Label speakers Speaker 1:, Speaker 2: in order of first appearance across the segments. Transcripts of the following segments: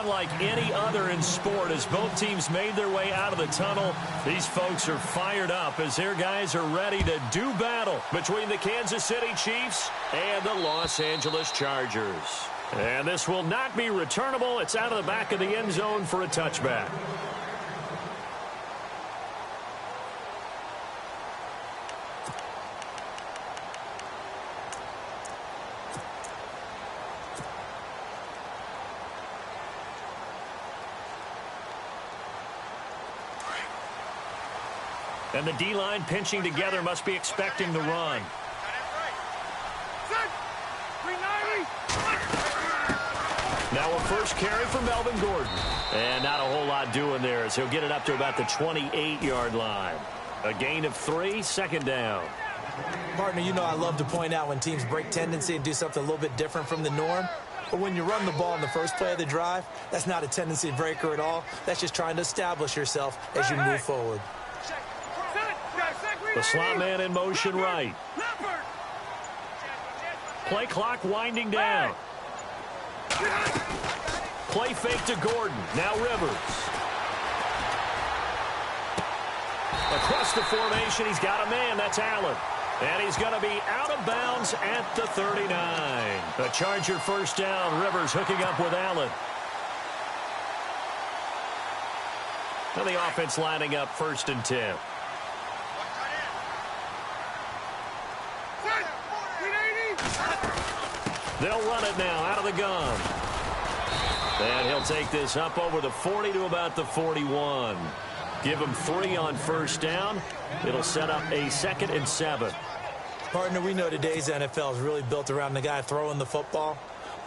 Speaker 1: unlike any other in sport as both teams made their way out of the tunnel. These folks are fired up as their guys are ready to do battle between the Kansas City Chiefs and the Los Angeles Chargers. And this will not be returnable. It's out of the back of the end zone for a touchback. And the D-line pinching together must be expecting the run. Now a first carry for Melvin Gordon. And not a whole lot doing there as he'll get it up to about the 28-yard line. A gain of 3, second down.
Speaker 2: Partner, you know I love to point out when teams break tendency and do something a little bit different from the norm. But when you run the ball in the first play of the drive, that's not a tendency breaker at all. That's just trying to establish yourself as you move forward.
Speaker 1: The slot man in motion right. Play clock winding down. Play fake to Gordon. Now Rivers. Across the formation, he's got a man. That's Allen. And he's going to be out of bounds at the 39. The Charger first down. Rivers hooking up with Allen. And the offense lining up 1st and 10. They'll run it now out of the gun. And he'll take this up over the 40 to about the 41. Give him 3 on first down. It'll set up a 2nd and 7.
Speaker 2: Partner, we know today's NFL is really built around the guy throwing the football.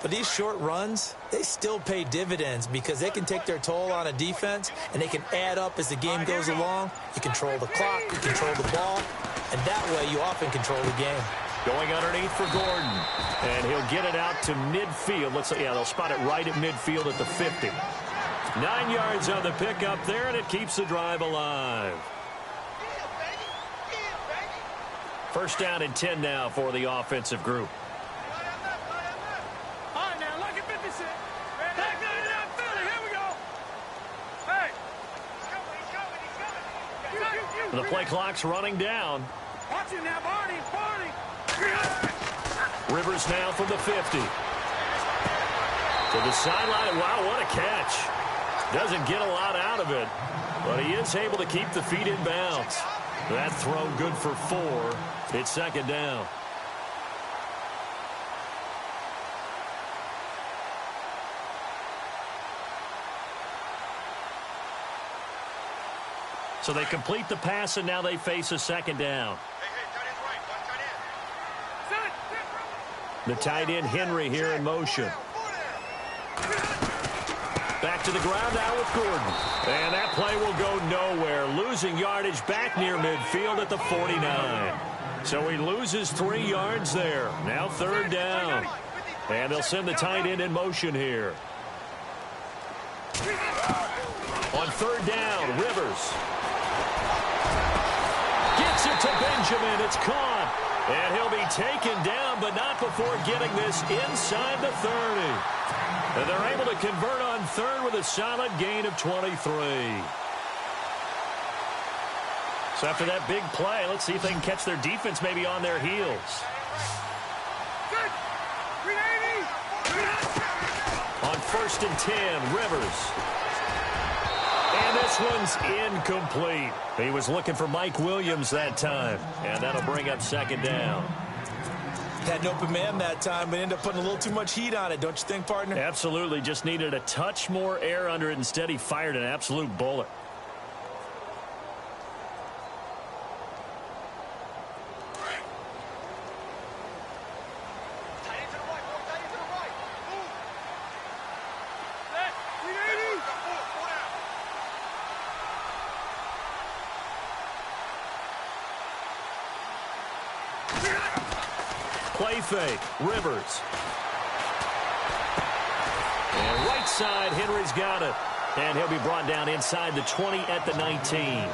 Speaker 2: But these short runs, they still pay dividends because they can take their toll on a defense and they can add up as the game goes along. You control the clock, you control the ball, and that way you often control the game.
Speaker 1: Going underneath for Gordon. And he'll get it out to midfield. Looks like, yeah, they'll spot it right at midfield at the 50. 9 yards on the pickup there, and it keeps the drive alive. First down and 10 now for the offensive group.
Speaker 3: All right, now, look at 56. Back down, Philly. Here we go. Hey. He's coming.
Speaker 1: The play clock's running down.
Speaker 3: Watch it now, Barney.
Speaker 1: Rivers now from the 50. To the sideline. Wow, what a catch. Doesn't get a lot out of it, but he is able to keep the feet in bounds. That throw good for 4. It's 2nd down. So they complete the pass, and now they face a 2nd down. The tight end, Henry, here in motion. Back to the ground now with Gordon. And that play will go nowhere. Losing yardage back near midfield at the 49. So he loses 3 yards there. Now 3rd down. And they'll send the tight end in motion here. On 3rd down, Rivers. Gets it to Benjamin. It's caught. And he'll be taken down, but not before getting this inside the 30. And they're able to convert on 3rd with a solid gain of 23. So after that big play, let's see if they can catch their defense maybe on their heels. On 1st and 10, Rivers. And this one's incomplete. He was looking for Mike Williams that time. And that'll bring up 2nd down.
Speaker 2: Had an open man that time, but ended up putting a little too much heat on it, don't you think, partner?
Speaker 1: Absolutely. Just needed a touch more air under it. Instead, he fired an absolute bullet. Play fake, Rivers. And right side, Henry's got it. And he'll be brought down inside the 20 at the 19.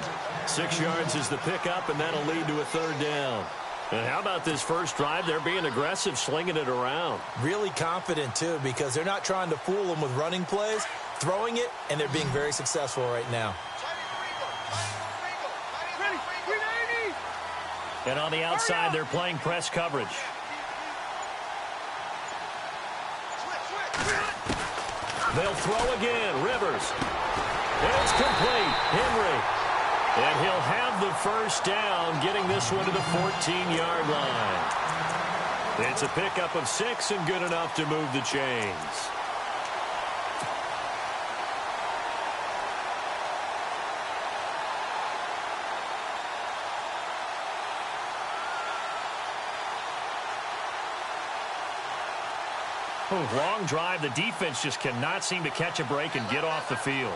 Speaker 1: 6 yards is the pickup, and that'll lead to a 3rd down. And how about this first drive? They're being aggressive, slinging it around.
Speaker 2: Really confident, too, because they're not trying to fool them with running plays. throwing it, and they're being very successful right now.
Speaker 1: And on the outside, they're playing press coverage. They'll throw again. Rivers. And it's complete. Henry. And he'll have the first down, getting this one to the 14-yard line. It's a pickup of 6 and good enough to move the chains. Long drive. The defense just cannot seem to catch a break and get off the field.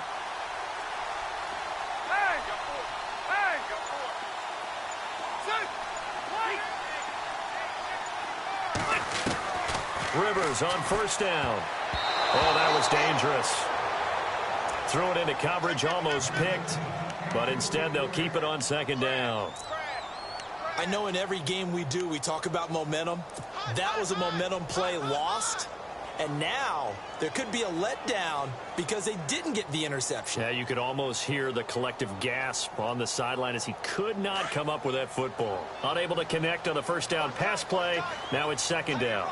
Speaker 1: Rivers on first down. Oh, that was dangerous. Threw it into coverage, almost picked, but instead they'll keep it on second down.
Speaker 2: I know in every game we do, we talk about momentum. That was a momentum play lost. And now there could be a letdown because they didn't get the interception.
Speaker 1: Yeah, you could almost hear the collective gasp on the sideline as he could not come up with that football. Unable to connect on the first down pass play. Now it's second down.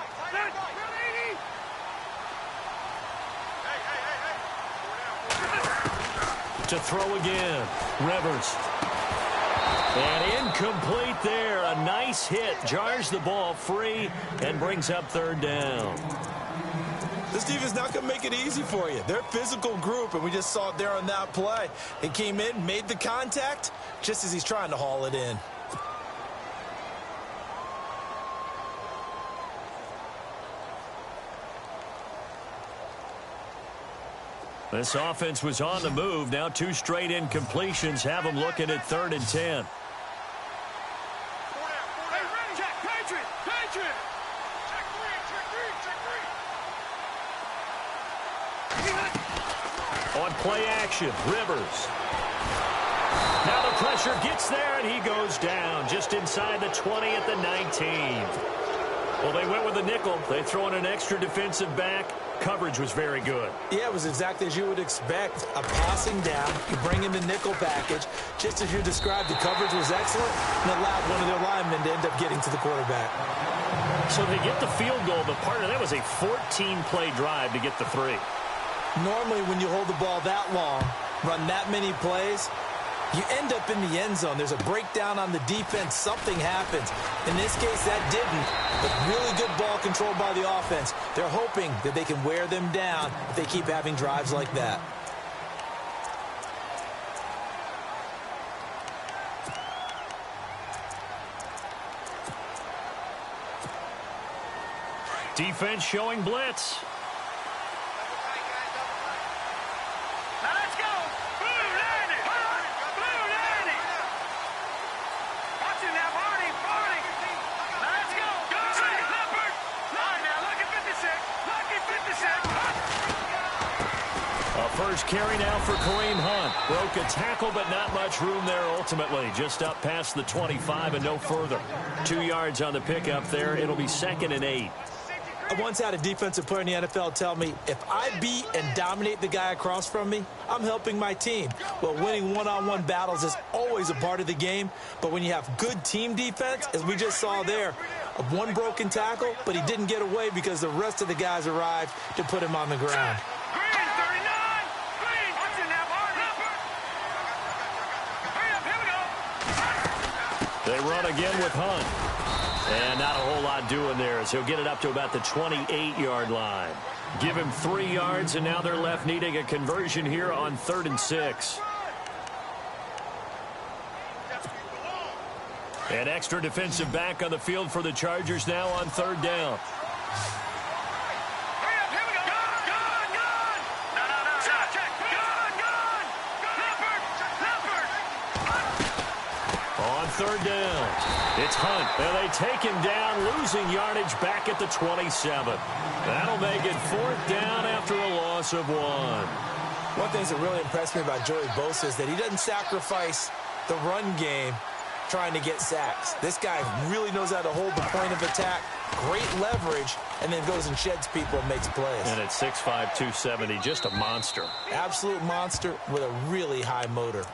Speaker 1: To throw again. Rivers. And incomplete there. A nice hit. Jars the ball free and brings up third down.
Speaker 2: This defense not going to make it easy for you. They're a physical group, and we just saw it there on that play. He came in, made the contact, just as he's trying to haul it in.
Speaker 1: This offense was on the move. Now 2 straight incompletions have them looking at 3rd and 10. On play action, Rivers. Now the pressure gets there, and he goes down just inside the 20 at the 19. Well, they went with a nickel. They throw in an extra defensive back. Coverage was very good.
Speaker 2: Yeah, it was exactly as you would expect. A passing down. You bring in the nickel package. Just as you described, the coverage was excellent and allowed one of their linemen to end up getting to the quarterback.
Speaker 1: So they get the field goal, but part of that was a 14-play drive to get the 3.
Speaker 2: Normally, when you hold the ball that long, run that many plays, you end up in the end zone. There's a breakdown on the defense. Something happens. In this case, that didn't. But really good ball control by the offense. They're hoping that they can wear them down if they keep having drives like that.
Speaker 1: Defense showing blitz. First carry now for Kareem Hunt. Broke a tackle, but not much room there ultimately. Just up past the 25 and no further. 2 yards on the pickup there. It'll be 2nd and 8.
Speaker 2: I once had a defensive player in the NFL tell me, if I beat and dominate the guy across from me, I'm helping my team. Well, winning one-on-one battles is always a part of the game, but when you have good team defense, as we just saw there, one broken tackle, but he didn't get away because the rest of the guys arrived to put him on the ground.
Speaker 1: They run again with Hunt. And not a whole lot doing there as he'll get it up to about the 28-yard line. Give him 3 yards, and now they're left needing a conversion here on 3rd and 6. An extra defensive back on the field for the Chargers now on 3rd down. On 3rd down, it's Hunt. And they take him down, losing yardage back at the 27. That'll make it 4th down after a loss of 1.
Speaker 2: One thing that really impressed me about Joey Bosa is that he doesn't sacrifice the run game trying to get sacks. This guy really knows how to hold the point of attack, great leverage, and then goes and sheds people and makes plays.
Speaker 1: And at 6'5", 270, just a monster.
Speaker 2: Absolute monster with a really high motor.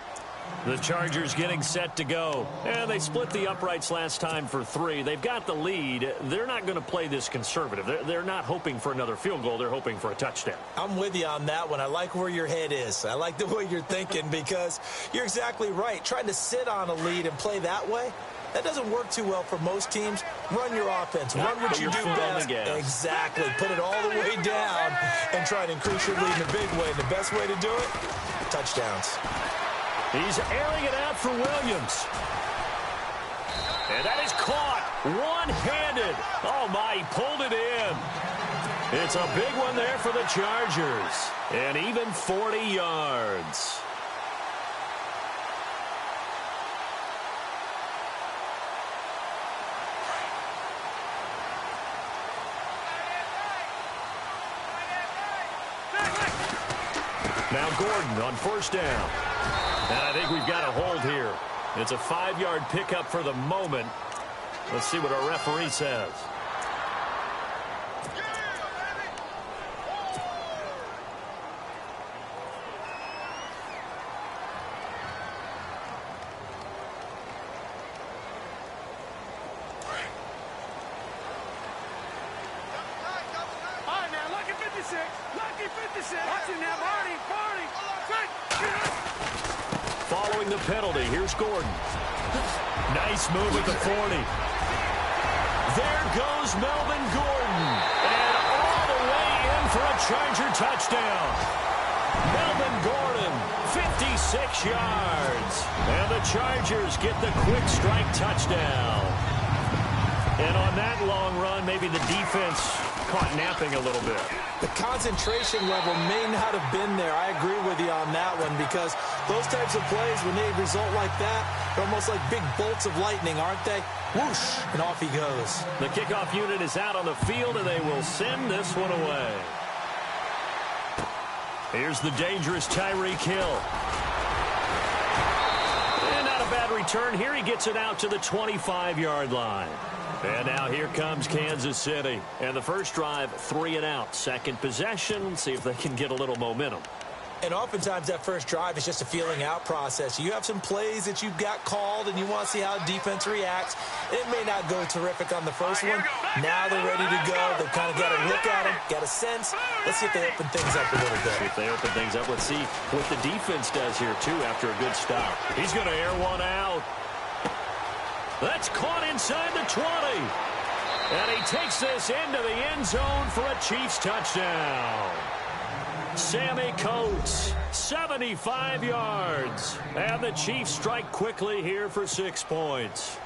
Speaker 1: The Chargers getting set to go. And they split the uprights last time for 3. They've got the lead. They're not going to play this conservative. They're not hoping for another field goal. They're hoping for a touchdown.
Speaker 2: I'm with you on that one. I like where your head is. I like the way you're thinking because you're exactly right. Trying to sit on a lead and play that way, that doesn't work too well for most teams. Run your offense. Run what you do best. Exactly. Put it all the way down and try to increase your lead in a big way. And the best way to do it, touchdowns.
Speaker 1: He's airing it out for Williams. And that is caught one-handed. Oh, my, he pulled it in. It's a big one there for the Chargers. And even 40 yards. Now Gordon on first down. And I think we've got a hold here. It's a 5-yard pickup for the moment. Let's see what our referee says.
Speaker 3: All right, now, lucky 56. Lucky 56. Watch it now, Barney.
Speaker 1: Following the penalty, here's Gordon. Nice move at the 40. There goes Melvin Gordon. And all the way in for a Charger touchdown. Melvin Gordon, 56 yards. And the Chargers get the quick strike touchdown. And on that long run, maybe the defense caught napping a little bit.
Speaker 2: The concentration level may not have been there. I agree with you on that one because those types of plays, when they result like that, they're almost like big bolts of lightning, aren't they? Whoosh, and off he goes.
Speaker 1: The kickoff unit is out on the field, and they will send this one away. Here's the dangerous Tyreek Hill. And not a bad return. Here he gets it out to the 25-yard line. And now here comes Kansas City. And the first drive, 3 and out. Second possession, see if they can get a little momentum.
Speaker 2: And oftentimes that first drive is just a feeling out process. You have some plays that you've got called and you want to see how the defense reacts. It may not go terrific on the first one. Now they're ready to go. They've kind of got a look at them, got a sense. Let's see if they open things up a little bit.
Speaker 1: See if they open things up. Let's see what the defense does here, too, after a good stop. He's going to air one out. That's caught inside the 20. And he takes this into the end zone for a Chiefs touchdown. Sammy Coates, 75 yards. And the Chiefs strike quickly here for 6 points.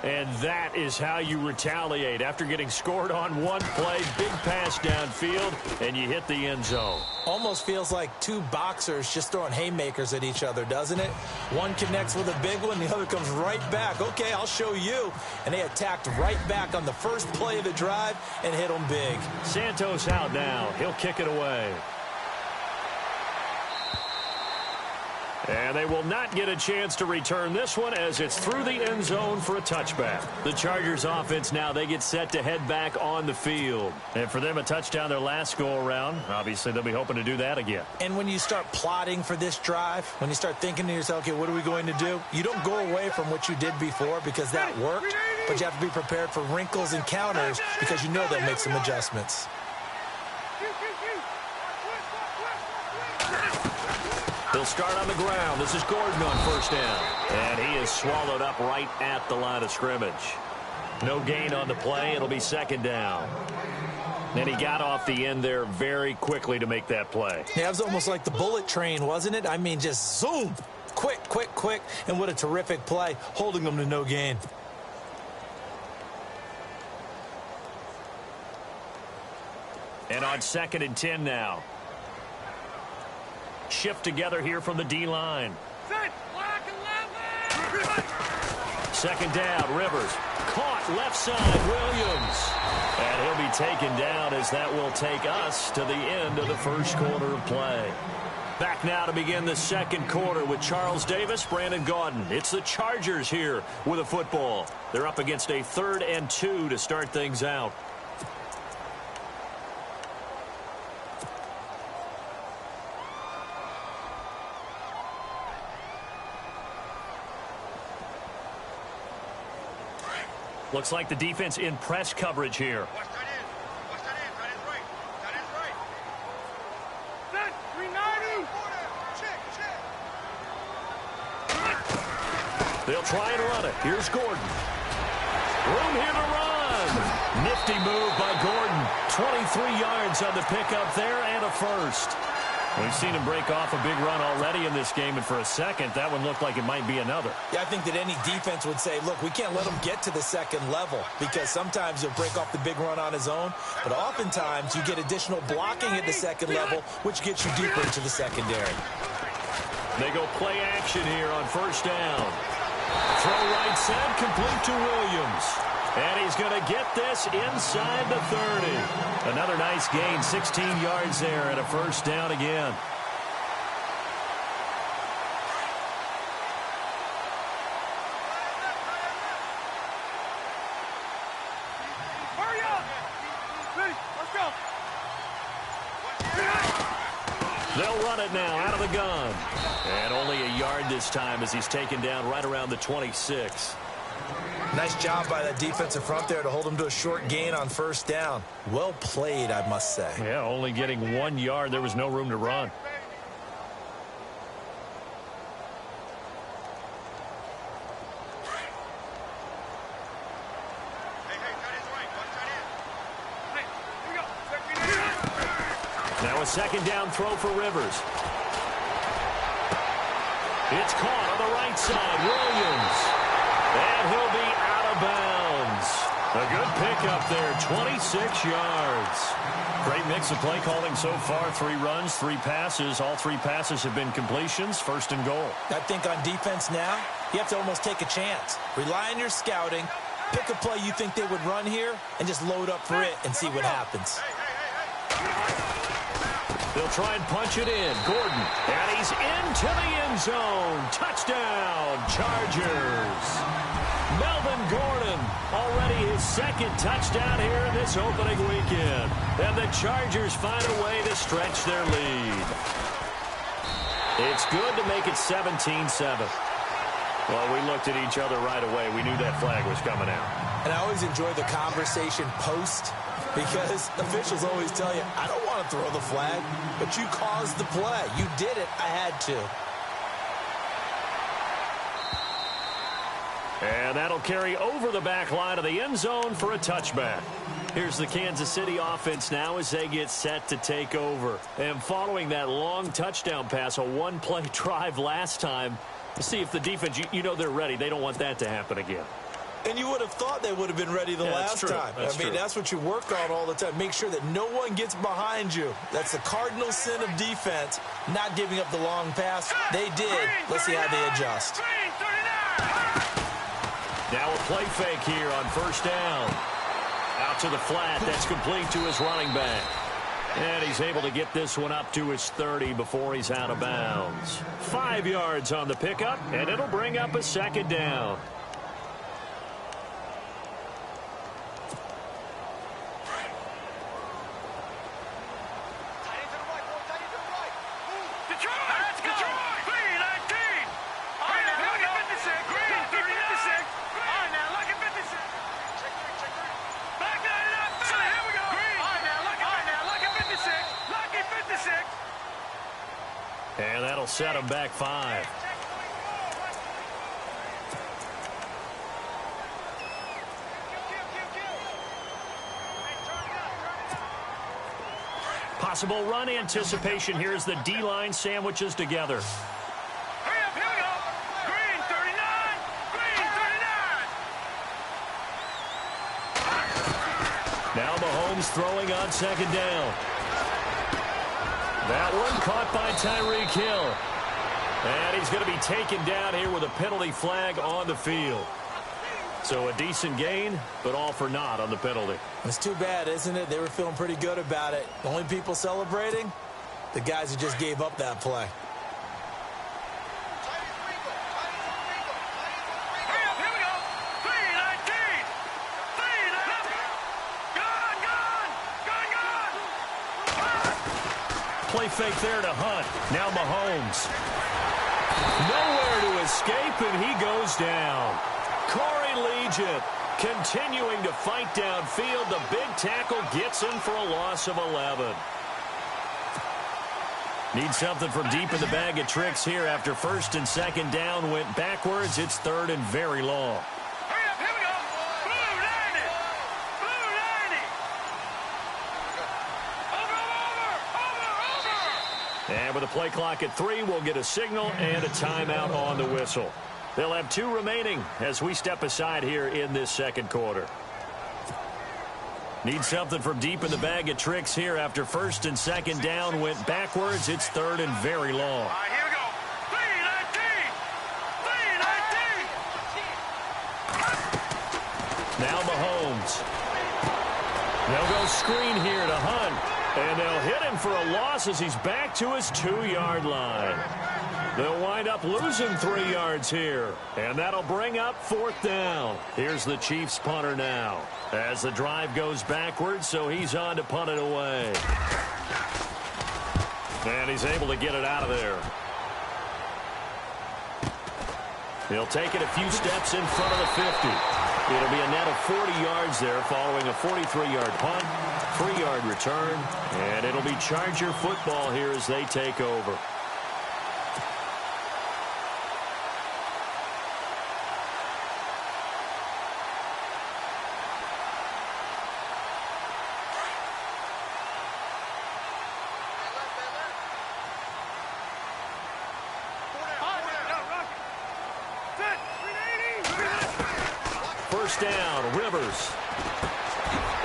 Speaker 1: And that is how you retaliate after getting scored on one play. Big pass downfield, and you hit the end zone.
Speaker 2: Almost feels like two boxers just throwing haymakers at each other, doesn't it? One connects with a big one, the other comes right back. Okay, I'll show you. And they attacked right back on the first play of the drive and hit them big.
Speaker 1: Santos out now. He'll kick it away. And they will not get a chance to return this one as it's through the end zone for a touchback. The Chargers offense now, they get set to head back on the field. And for them, a touchdown their last go-around. Obviously, they'll be hoping to do that again.
Speaker 2: And when you start plotting for this drive, when you start thinking to yourself, okay, what are we going to do? You don't go away from what you did before because that worked, but you have to be prepared for wrinkles and counters because you know they'll make some adjustments.
Speaker 1: He'll start on the ground. This is Gordon on first down. And he is swallowed up right at the line of scrimmage. No gain on the play. It'll be second down. And he got off the end there very quickly to make that play.
Speaker 2: Yeah, it was almost like the bullet train, wasn't it? I mean, just zoom. Quick, quick, quick. And what a terrific play, holding them to no gain.
Speaker 1: And on 2nd and 10 now. Shift together here from the D-line. Second down, Rivers. Caught left side, Williams. And he'll be taken down as that will take us to the end of the first quarter of play. Back now to begin the second quarter with Charles Davis, Brandon Gaudin. It's the Chargers here with a football. They're up against a 3rd and 2 to start things out. Looks like the defense in press coverage here.
Speaker 3: Watch that in. Watch that in. That is right. That is right. Set. 390. Check.
Speaker 1: They'll try and run it. Here's Gordon. Room here to run. Nifty move by Gordon. 23 yards on the pickup there and a first. We've seen him break off a big run already in this game, and for a second, that one looked like it might be another.
Speaker 2: Yeah, I think that any defense would say, look, we can't let him get to the second level because sometimes he'll break off the big run on his own, but oftentimes you get additional blocking at the second level, which gets you deeper into the secondary.
Speaker 1: They go play action here on first down. Throw right side, complete to Williams. And he's going to get this inside the 30. Another nice gain, 16 yards there, and a first down again.
Speaker 3: Hurry up. Ready. Let's go.
Speaker 1: They'll run it now out of the gun. And only a yard this time as he's taken down right around the 26.
Speaker 2: Nice job by that defensive front there to hold him to a short gain on first down. Well played, I must say.
Speaker 1: Yeah, only getting 1 yard. There was no room to run. Now a second down throw for Rivers. It's caught on the right side. Williams. And he'll be out of bounds. A good pickup there, 26 yards. Great mix of play calling so far. 3 runs, 3 passes. All 3 passes have been completions. First and goal.
Speaker 2: I think on defense now, you have to almost take a chance. Rely on your scouting. Pick a play you think they would run here and just load up for it and see what happens.
Speaker 1: They'll try and punch it in. Gordon. And he's into the end zone. Touchdown, Chargers. Melvin Gordon, already his second touchdown here in this opening weekend. And the Chargers find a way to stretch their lead. It's good to make it 17-7. Well, we looked at each other right away. We knew that flag was coming out.
Speaker 2: And I always enjoy the conversation post because officials always tell you, I don't want to throw the flag, but you caused the play. You did it. I had to.
Speaker 1: And that'll carry over the back line of the end zone for a touchback. Here's the Kansas City offense now as they get set to take over. And following that long touchdown pass, a one-play drive last time, to see if the defense, you know they're ready. They don't want that to happen again.
Speaker 2: And you would have thought they would have been ready the last time. That's what you work on all the time. Make sure that no one gets behind you. That's the cardinal sin of defense, not giving up the long pass. They did. Let's see how they adjust.
Speaker 1: Now a play fake here on first down. Out to the flat. That's complete to his running back. And he's able to get this one up to his 30 before he's out of bounds. 5 yards on the pickup, and it'll bring up a second down. And that'll set him back 5. Possible run anticipation. Here's the D-line sandwiches together.
Speaker 3: Hurry up, here we go. Green, 39. Green, 39.
Speaker 1: Now Mahomes throwing on second down. That one caught by Tyreek Hill. And he's going to be taken down here with a penalty flag on the field. So a decent gain, but all for naught on the penalty.
Speaker 2: It's too bad, isn't it? They were feeling pretty good about it. The only people celebrating, the guys who just gave up that play.
Speaker 3: Hurry up, here we go. 319. 319. Gone.
Speaker 1: Play fake there to Hunt. Now Mahomes. Nowhere to escape, and he goes down. Corey Legion Continuing to fight downfield, the big tackle gets him for a loss of 11. Need something from deep in the bag of tricks here after first and second down went backwards. It's third and very long.
Speaker 3: Hurry up, here we go. Blue 90. Blue 90. Over.
Speaker 1: And with a play clock at 3, we'll get a signal and a timeout on the whistle. They'll have 2 remaining as we step aside here in this second quarter. Need something from deep in the bag of tricks here after first and second down went backwards. It's third and very long.
Speaker 3: All right, here we go. 3-19. 3-19.
Speaker 1: Now Mahomes. They'll go screen here to Hunt. And they'll hit him for a loss as he's back to his 2-yard line. They'll wind up losing 3 yards here. And that'll bring up 4th down. Here's the Chiefs punter now. As the drive goes backwards, so he's on to punt it away. And he's able to get it out of there. He'll take it a few steps in front of the 50. It'll be a net of 40 yards there following a 43-yard punt, 3-yard return, and it'll be Charger football here as they take over. First down, Rivers.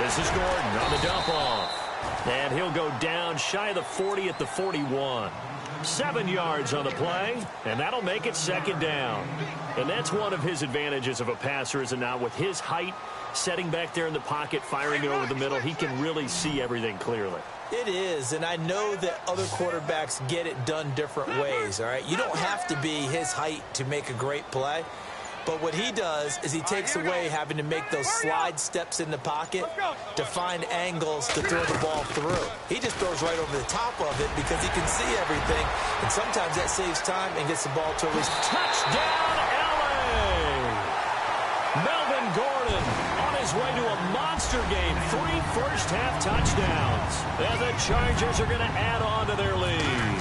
Speaker 1: This is Gordon on the dump off. And he'll go down shy of the 40 at the 41. 7 yards on the play, and that'll make it second down. And that's one of his advantages of a passer, is it not? With his height, setting back there in the pocket, firing it over the middle, he can really see everything clearly.
Speaker 2: It is, and I know that other quarterbacks get it done different ways, all right? You don't have to be his height to make a great play. But what he does is he takes away having to make those slide steps in the pocket to find angles to throw the ball through. He just throws right over the top of it because he can see everything, and sometimes that saves time and gets the ball to at least.
Speaker 1: Touchdown, L.A. Melvin Gordon on his way to a monster game. 3 first-half touchdowns. And the Chargers are going to add on to their lead.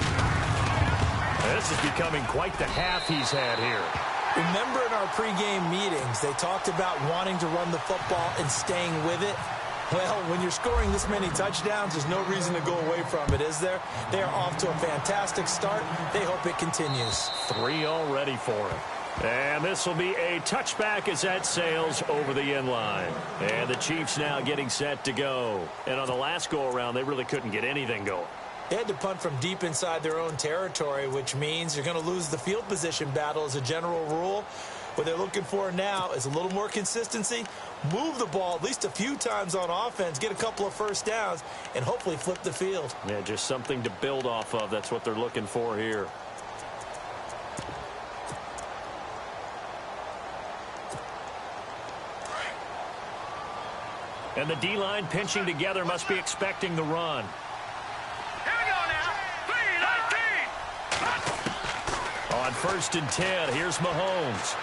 Speaker 1: This is becoming quite the half he's had here.
Speaker 2: Remember in our pregame meetings, they talked about wanting to run the football and staying with it? Well, when you're scoring this many touchdowns, there's no reason to go away from it, is there? They are off to a fantastic start. They hope it continues.
Speaker 1: 3 already for him. And this will be a touchback as that sails over the end line. And the Chiefs now getting set to go. And on the last go-around, they really couldn't get anything going.
Speaker 2: They had to punt from deep inside their own territory, which means you're going to lose the field position battle as a general rule. What they're looking for now is a little more consistency, move the ball at least a few times on offense, get a couple of first downs, and hopefully flip the field.
Speaker 1: Yeah, just something to build off of. That's what they're looking for here. And the D-line pinching together must be expecting the run. On 1st and 10, here's Mahomes.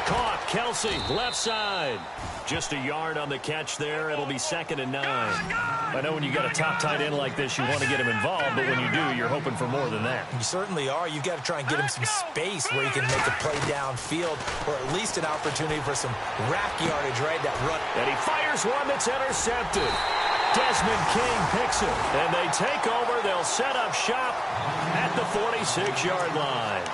Speaker 1: Caught, Kelsey, left side. Just a yard on the catch there. It'll be 2nd and 9. I know when you got a top tight end like this, you want to get him involved, but when you do, you're hoping for more than that.
Speaker 2: You certainly are. You've got to try and get him some space where he can make a play downfield, or at least an opportunity for some rack yardage, right? That run.
Speaker 1: And he fires one that's intercepted. Desmond King picks it, and they take over. They'll set up shop at the 46-yard line.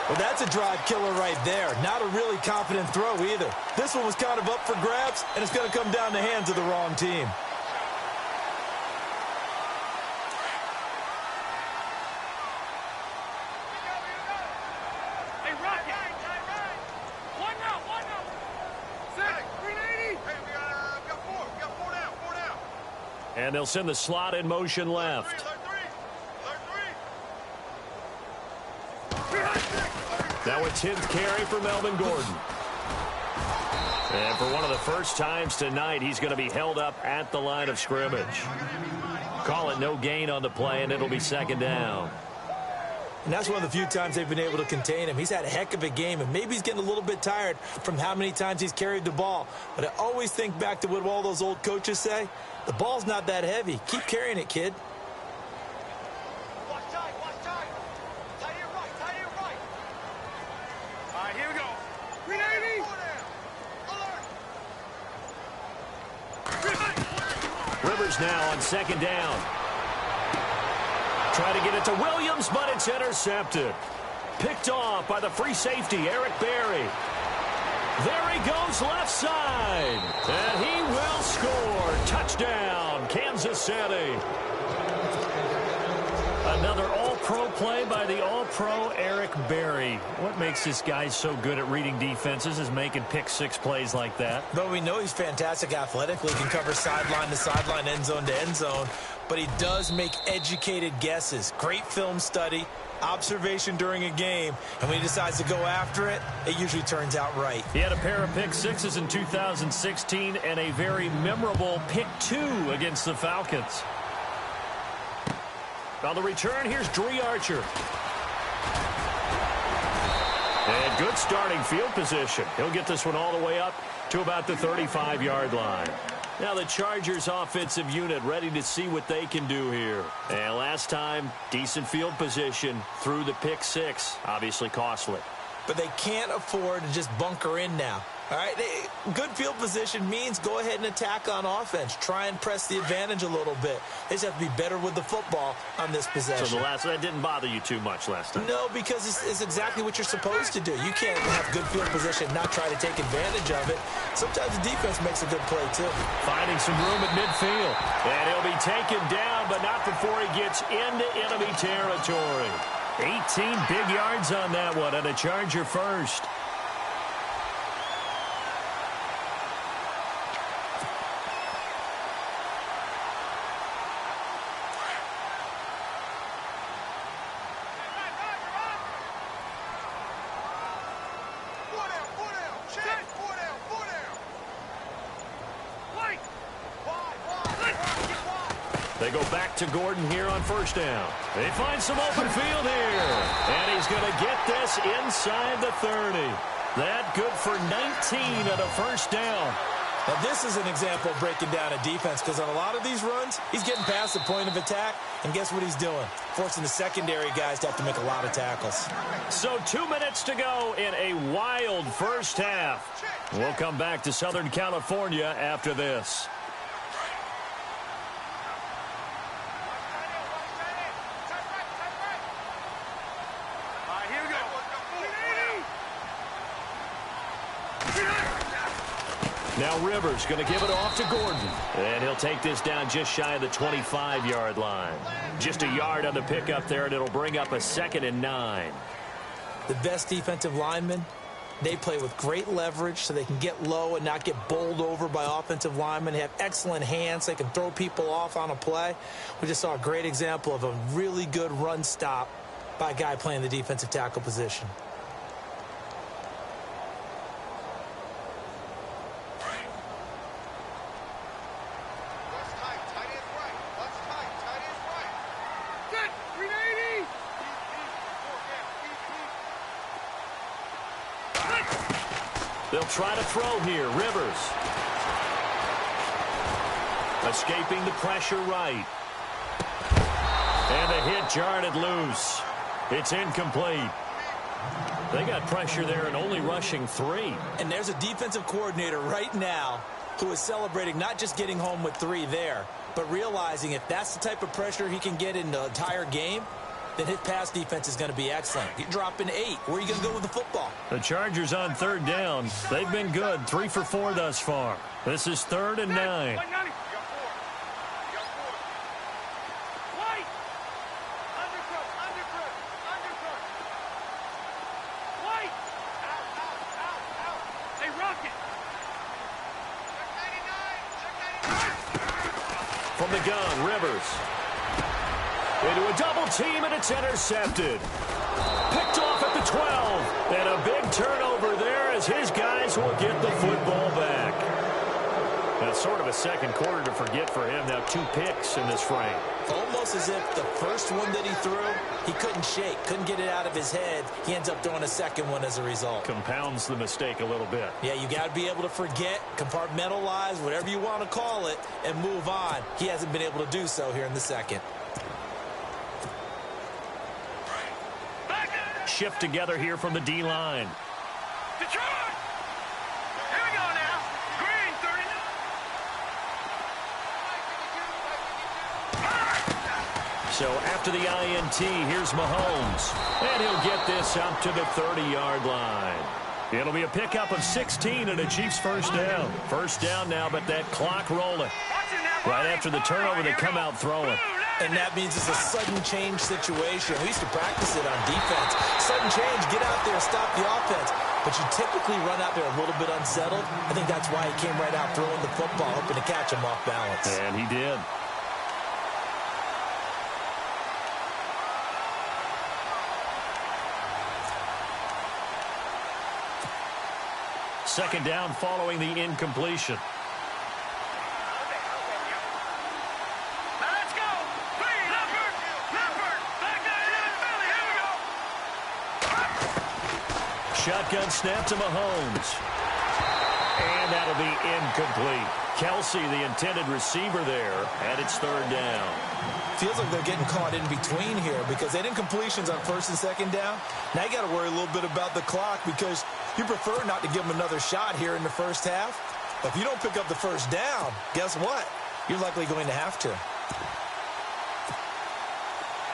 Speaker 2: Well, that's a drive killer right there. Not a really confident throw either. This one was kind of up for grabs, and it's going to come down the hands of the wrong team.
Speaker 3: Hey, Rocky. One now. 380. Hey, we got 4. We got 4 down. 4 down.
Speaker 1: And they'll send the slot in motion left. Now a 10th carry for Melvin Gordon. And for one of the first times tonight, he's going to be held up at the line of scrimmage. Call it no gain on the play, and it'll be 2nd down.
Speaker 2: And that's one of the few times they've been able to contain him. He's had a heck of a game, and maybe he's getting a little bit tired from how many times he's carried the ball. But I always think back to what all those old coaches say. The ball's not that heavy. Keep carrying it, kid.
Speaker 3: Watch tight, watch tight. Tight to your right, tight to your right. All right, here we go. 380. Alert.
Speaker 1: Rivers now on second down. Try to get it to Williams, but it's intercepted. Picked off by the free safety, Eric Berry. There he goes left side. And he will score. Touchdown, Kansas City. Another all-pro play by the all-pro Eric Berry. What makes this guy so good at reading defenses is making pick-six plays like that.
Speaker 2: But we know he's fantastic athletically. He can cover sideline to sideline, end zone to end zone. But he does make educated guesses. Great film study, observation during a game. And when he decides to go after it, it usually turns out right.
Speaker 1: He had a pair of pick-sixes in 2016 and a very memorable pick-two against the Falcons. On the return, here's Dree Archer. And good starting field position. He'll get this one all the way up to about the 35-yard line. Now the Chargers offensive unit ready to see what they can do here. And last time, decent field position through the pick-six. Obviously costly.
Speaker 2: But they can't afford to just bunker in now. All right, good field position means go ahead and attack on offense. Try and press the advantage a little bit. They just have to be better with the football on this possession.
Speaker 1: So that didn't bother you too much last time?
Speaker 2: No, because it's exactly what you're supposed to do. You can't have good field position and not try to take advantage of it. Sometimes the defense makes a good play, too.
Speaker 1: Finding some room at midfield. And he'll be taken down, but not before he gets into enemy territory. 18 big yards on that one, and a Charger first. They go back to Gordon here on first down. They find some open field here. And he's going to get this inside the 30. That good for 19 and a first down.
Speaker 2: Now, this is an example of breaking down a defense because on a lot of these runs, he's getting past the point of attack, and guess what he's doing? Forcing the secondary guys to have to make a lot of tackles.
Speaker 1: So 2 minutes to go in a wild first half. We'll come back to Southern California after this. Now Rivers going to give it off to Gordon. And he'll take this down just shy of the 25-yard line. Just a yard on the pickup there, and it'll bring up a 2nd and 9.
Speaker 2: The best defensive linemen, they play with great leverage so they can get low and not get bowled over by offensive linemen. They have excellent hands. They can throw people off on a play. We just saw a great example of a really good run stop by a guy playing the defensive tackle position.
Speaker 1: They'll try to throw here. Rivers. Escaping the pressure right. And the hit jarred it loose. It's incomplete. They got pressure there and only rushing 3.
Speaker 2: And there's a defensive coordinator right now who is celebrating not just getting home with 3 there, but realizing if that's the type of pressure he can get in the entire game, then his pass defense is going to be excellent. You're dropping 8. Where are you going to go with the football?
Speaker 1: The Chargers on third down. They've been good. 3 for 4 thus far. This is 3rd and 9. From the gun, Rivers. Into a double team, and it's intercepted. Picked off at the 12. And a big turnover there as his guys will get the football back. That's sort of a a second quarter to forget for him. Now 2 picks in this frame.
Speaker 2: Almost as if the first one that he threw, he couldn't shake, couldn't get it out of his head. He ends up throwing a second one as a result.
Speaker 1: Compounds the mistake a little bit.
Speaker 2: Yeah, you got to be able to forget, compartmentalize, whatever you want to call it, and move on. He hasn't been able to do so here in the second.
Speaker 1: Shift together here from the D-line.
Speaker 3: Detroit! Here we go now. Green, 39.
Speaker 1: So after the INT, here's Mahomes. And he'll get this up to the 30-yard line. It'll be a pickup of 16 and a Chiefs first down. First down now, but that clock rolling. Right after the turnover, they come out throwing.
Speaker 2: And that means it's a sudden change situation. We used to practice it on defense. Sudden change, get out there, stop the offense. But you typically run out there a little bit unsettled. I think that's why he came right out throwing the football, hoping to catch him off balance.
Speaker 1: And he did. Second down following the incompletion. Shotgun snap to Mahomes. And that'll be incomplete. Kelsey, the intended receiver there, and it's third down.
Speaker 2: Feels like they're getting caught in between here because they didn't completions on first and second down. Now you got to worry a little bit about the clock because you prefer not to give them another shot here in the first half. But if you don't pick up the first down, guess what? You're likely going to have to.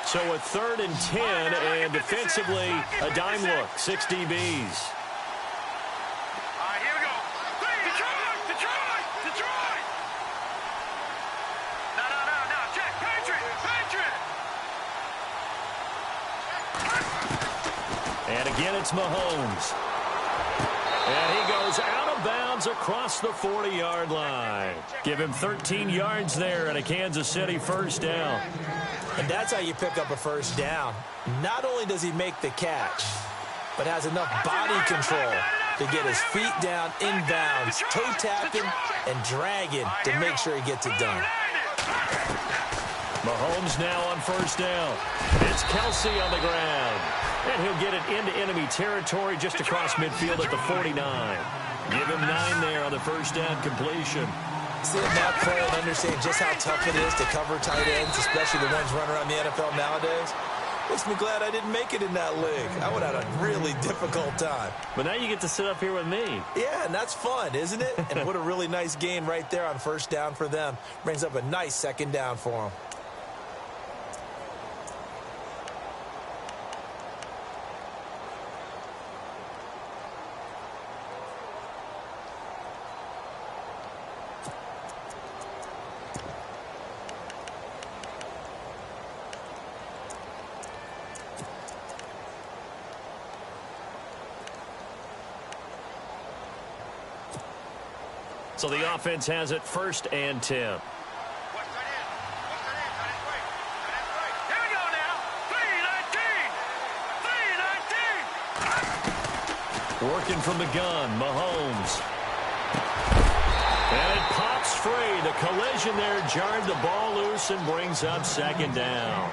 Speaker 1: So a 3rd and 10, and defensively, a dime look, 6 DBs.
Speaker 3: All right, here we go. Detroit! Detroit! Detroit! No, check. Patriot!
Speaker 1: And again, it's Mahomes. And he goes out of bounds across the 40-yard line. Give him 13 yards there and a Kansas City first down.
Speaker 2: And that's how you pick up a first down. Not only does he make the catch, but has enough body control to get his feet down inbounds, toe tapping and dragging to make sure he gets it done.
Speaker 1: Mahomes now on first down. It's Kelsey on the ground. And he'll get it into enemy territory just across midfield at the 49. Give him 9 there on the first down completion.
Speaker 2: Seeing that play and understand just how tough it is to cover tight ends, especially the ones running around the NFL nowadays, makes me glad I didn't make it in that league. I would have had a really difficult time.
Speaker 1: But now you get to sit up here with me.
Speaker 2: Yeah, and that's fun, isn't it? And what a really nice gain right there on first down for them. Brings up a nice second down for them.
Speaker 1: So the offense has it 1st and 10.
Speaker 3: Here we go now. 3-19.
Speaker 1: Working from the gun, Mahomes. And it pops free. The collision there jarred the ball loose and brings up second down.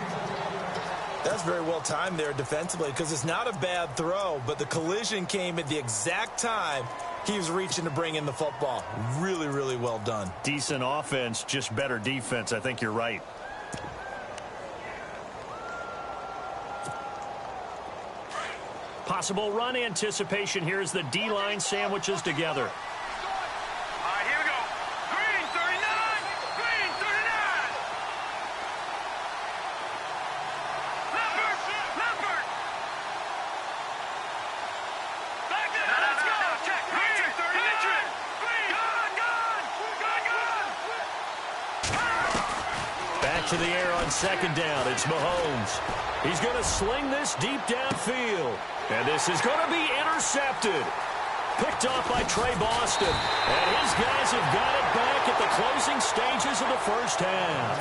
Speaker 2: That's very well timed there defensively because it's not a bad throw, but the collision came at the exact time he was reaching to bring in the football. Really, really well done.
Speaker 1: Decent offense, just better defense. I think you're right. Possible run anticipation here as the D-line sandwiches together.
Speaker 3: All right, here we go. Green, 39. Green, 39. Leopard. Back there. Let's go. Check. Green, 39. Green. Gone.
Speaker 1: Back to the air on second down. It's Mahomes. He's going to sling this deep downfield. And this is going to be intercepted. Picked off by Trey Boston. And his guys have got it back at the closing stages of the first half.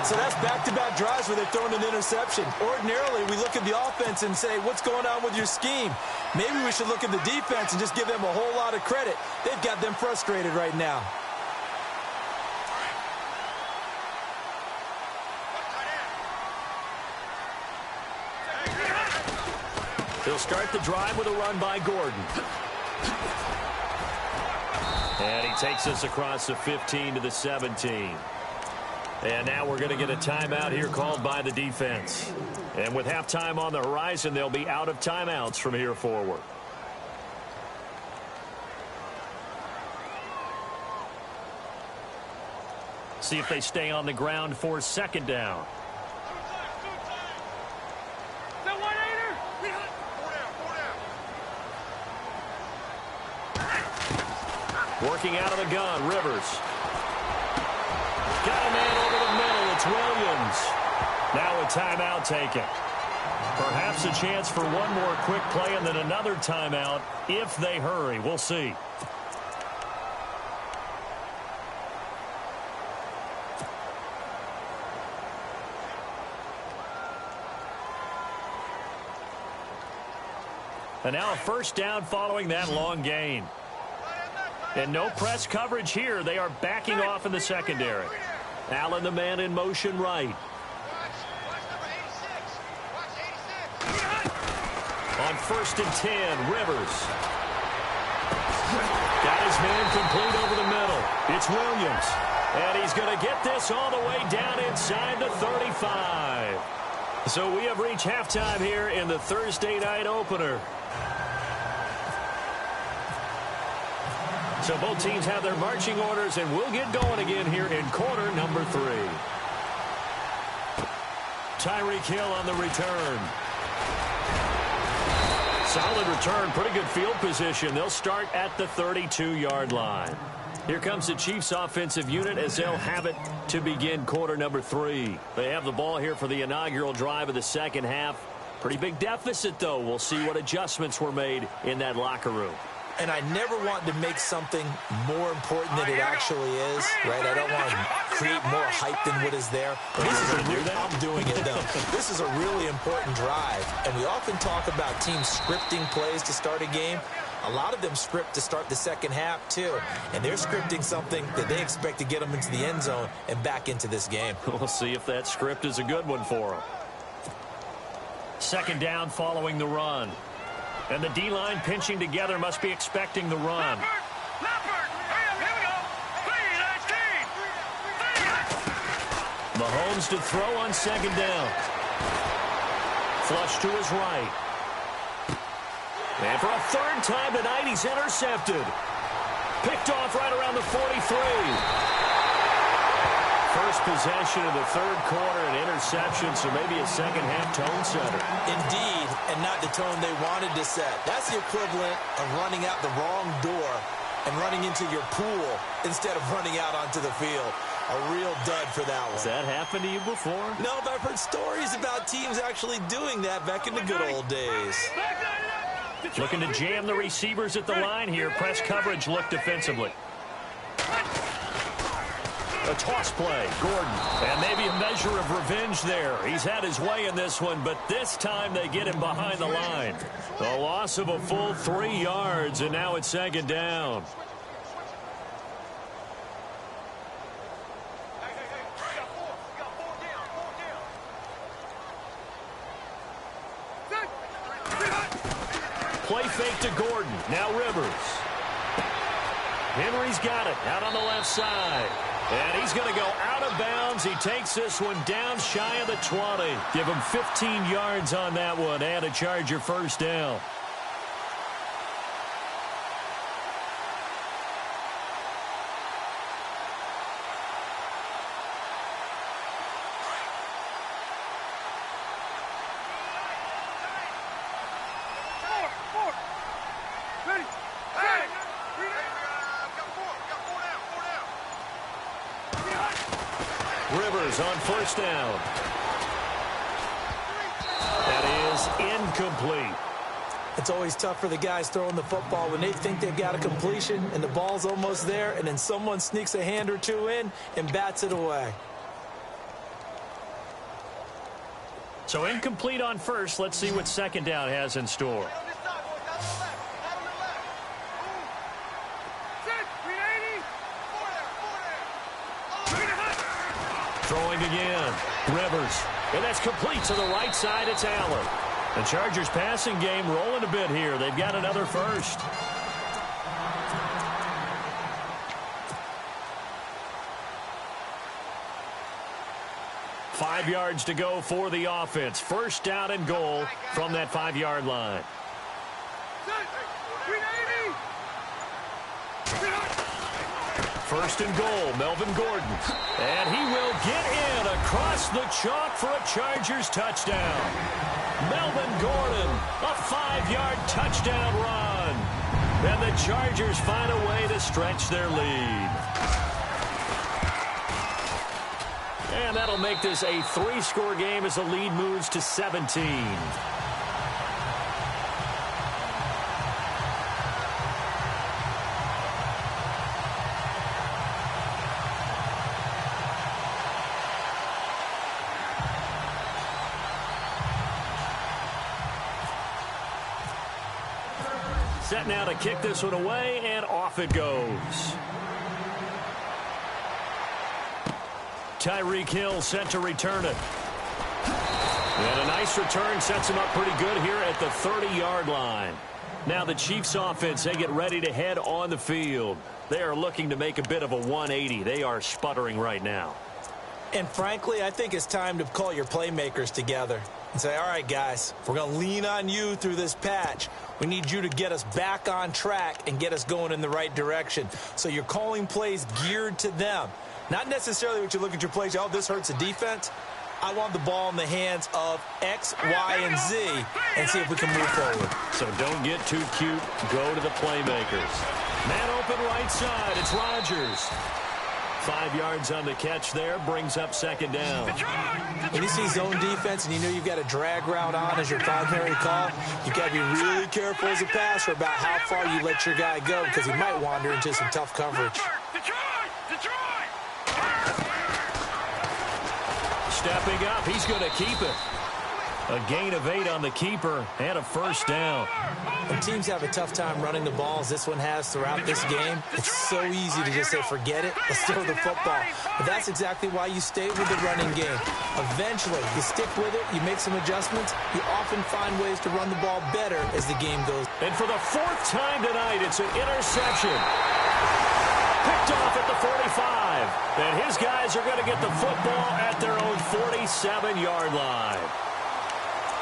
Speaker 2: So that's back-to-back drives where they've thrown an interception. Ordinarily, we look at the offense and say, what's going on with your scheme? Maybe we should look at the defense and just give them a whole lot of credit. They've got them frustrated right now.
Speaker 1: He'll start the drive with a run by Gordon. And he takes us across the 15 to the 17. And now we're going to get a timeout here called by the defense. And with halftime on the horizon, they'll be out of timeouts from here forward. See if they stay on the ground for second down. Working out of the gun, Rivers. Got a man over the middle. It's Williams. Now a timeout taken. Perhaps a chance for one more quick play and then another timeout if they hurry. We'll see. And now a first down following that long gain. And no press coverage here. They are backing off in the secondary. Allen, the man in motion right. On 1st and 10, Rivers. Got his man complete over the middle. It's Williams. And he's going to get this all the way down inside the 35. So we have reached halftime here in the Thursday night opener. So both teams have their marching orders, and we'll get going again here in quarter number 3. Tyreek Hill on the return. Solid return, pretty good field position. They'll start at the 32-yard line. Here comes the Chiefs offensive unit as they'll have it to begin quarter number 3. They have the ball here for the inaugural drive of the second half. Pretty big deficit, though. We'll see what adjustments were made in that locker room.
Speaker 2: And I never want to make something more important than it actually is, right? I don't want to create more hype than what is there. I'm doing it, though. This is a really important drive, and we often talk about teams scripting plays to start a game. A lot of them script to start the second half, too. And they're scripting something that they expect to get them into the end zone and back into this game.
Speaker 1: We'll see if that script is a good one for them. Second down following the run. And the D-line pinching together must be expecting the run. Mahomes to throw on second down. Flush to his right. And for a third time tonight, he's intercepted. Picked off right around the 43. First possession of the third quarter, an interception, so maybe a second-half tone setter.
Speaker 2: Indeed, and not the tone they wanted to set. That's the equivalent of running out the wrong door and running into your pool instead of running out onto the field. A real dud for that one.
Speaker 1: Has that happened to you before?
Speaker 2: No, but I've heard stories about teams actually doing that back in the good old days.
Speaker 1: Looking to jam the receivers at the line here. Press coverage look defensively. A toss play, Gordon, and maybe a measure of revenge there. He's had his way in this one, but this time they get him behind the line. A loss of a full 3 yards, and now it's second down. Play fake to Gordon. Now Rivers. Henry's got it out on the left side. And he's going to go out of bounds. He takes this one down shy of the 20. Give him 15 yards on that one and a Charger first down. Rivers on first down. That is incomplete.
Speaker 2: It's always tough for the guys throwing the football when they think they've got a completion and the ball's almost there, and then someone sneaks a hand or two in and bats it away.
Speaker 1: So incomplete on first. Let's see what second down has in store. Throwing again. Rivers. And that's complete to the right side. It's Allen. The Chargers passing game rolling a bit here. They've got another first. Five yards to go for the offense. First down and goal from that 5-yard line. First and goal, Melvin Gordon. And he will get in across the chalk for a Chargers touchdown. Melvin Gordon, a 5-yard touchdown run. And the Chargers find a way to stretch their lead. And that'll make this a 3-score game as the lead moves to 17. Set now to kick this one away, and off it goes. Tyreek Hill set to return it. And a nice return sets him up pretty good here at the 30-yard line. Now the Chiefs offense, they get ready to head on the field. They are looking to make a bit of a 180. They are sputtering right now.
Speaker 2: And frankly, I think it's time to call your playmakers together and say, all right, guys, we're going to lean on you through this patch. We need you to get us back on track and get us going in the right direction. So you're calling plays geared to them. Not necessarily what you look at your plays, oh, this hurts the defense. I want the ball in the hands of X, Y, and Z and see if we can move forward.
Speaker 1: So don't get too cute. Go to the playmakers. Man open right side. It's Rodgers. 5 yards on the catch there. Brings up second down.
Speaker 2: When you see zone defense and you know you've got a drag route on as your primary call, you've got to be really careful as a passer about how far you let your guy go because he might wander into some tough coverage.
Speaker 1: Stepping up, he's going to keep it. A gain of 8 on the keeper and a first down.
Speaker 2: When teams have a tough time running the ball, as this one has throughout this game, it's so easy to just say, forget it, let's throw the football. But that's exactly why you stay with the running game. Eventually, you stick with it, you make some adjustments, you often find ways to run the ball better as the game goes.
Speaker 1: And for the 4th time tonight, it's an interception. Picked off at the 45. And his guys are going to get the football at their own 47-yard line.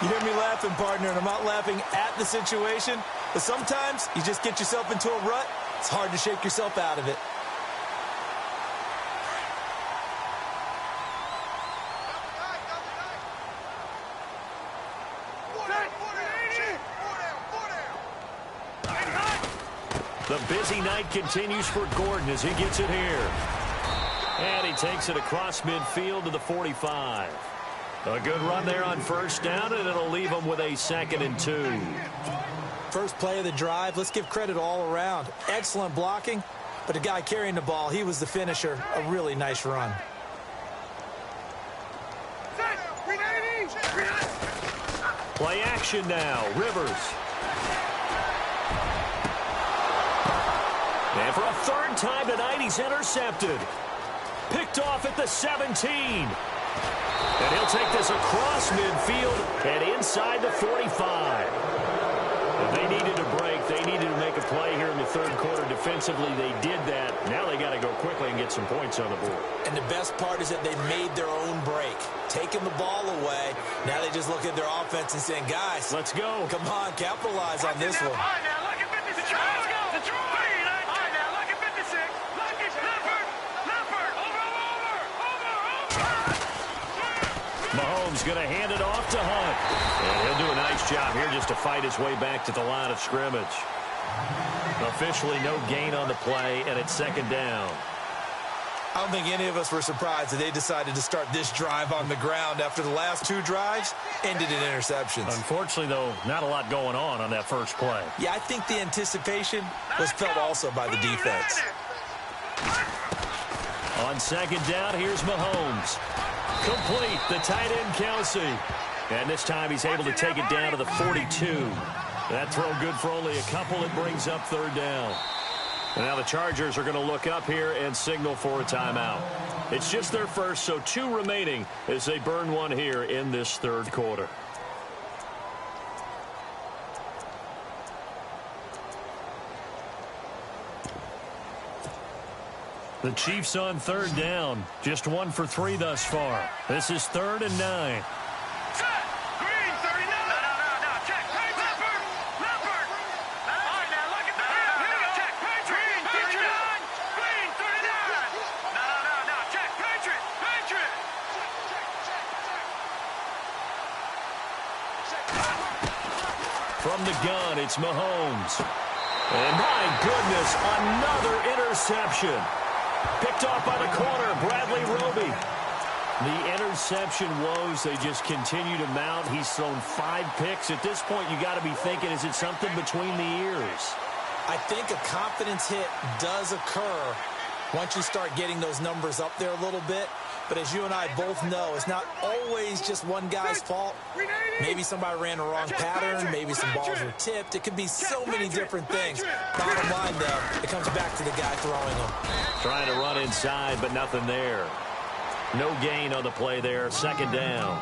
Speaker 2: You hear me laughing, partner, and I'm not laughing at the situation, but sometimes you just get yourself into a rut. It's hard to shake yourself out of it.
Speaker 1: The busy night continues for Gordon as he gets it here. And he takes it across midfield to the 45. A good run there on first down, and it'll leave him with a 2nd and 2.
Speaker 2: First play of the drive, let's give credit all around. Excellent blocking, but the guy carrying the ball, he was the finisher. A really nice run.
Speaker 1: Play action now, Rivers. And for a 3rd time tonight, he's intercepted. Picked off at the 17. And he'll take this across midfield and inside the 45. But they needed a break. They needed to make a play here in the 3rd quarter. Defensively, they did that. Now they got to go quickly and get some points on the board.
Speaker 2: And the best part is that they made their own break. Taking the ball away. Now they just look at their offense and saying, guys,
Speaker 1: let's go.
Speaker 2: Come on, capitalize on this one.
Speaker 1: Mahomes going to hand it off to Hunt. And he'll do a nice job here just to fight his way back to the line of scrimmage. Officially no gain on the play, and it's 2nd down.
Speaker 2: I don't think any of us were surprised that they decided to start this drive on the ground after the last 2 drives ended in interceptions.
Speaker 1: Unfortunately, though, not a lot going on that first play.
Speaker 2: Yeah, I think the anticipation was felt also by the defense.
Speaker 1: On 2nd down, here's Mahomes. Complete, the tight end, Kelsey. And this time he's able to take it down to the 42. That throw good for only a couple. It brings up 3rd down. And now the Chargers are going to look up here and signal for a timeout. It's just their first, so 2 remaining as they burn one here in this 3rd quarter. The Chiefs on third down. Just 1 for 3 thus far. This is 3rd and 9.
Speaker 3: Set. Green, 39. No. Check. Leopard. All right, now look at the field. No. Check. Patriot. Green, 39. Green, 39. No. Check. Patriot.
Speaker 1: From the gun, it's Mahomes. And my goodness, another interception. Picked off by the corner, Bradley Roby. The interception woes, they just continue to mount. He's thrown 5 picks. At this point, you got to be thinking, is it something between the ears?
Speaker 2: I think a confidence hit does occur once you start getting those numbers up there a little bit. But as you and I both know, it's not always just one guy's fault. Maybe somebody ran the wrong pattern. Maybe some balls were tipped. It could be so many different things. Bottom line, though, it comes back to the guy throwing them.
Speaker 1: Trying to run inside, but nothing there. No gain on the play there. 2nd down.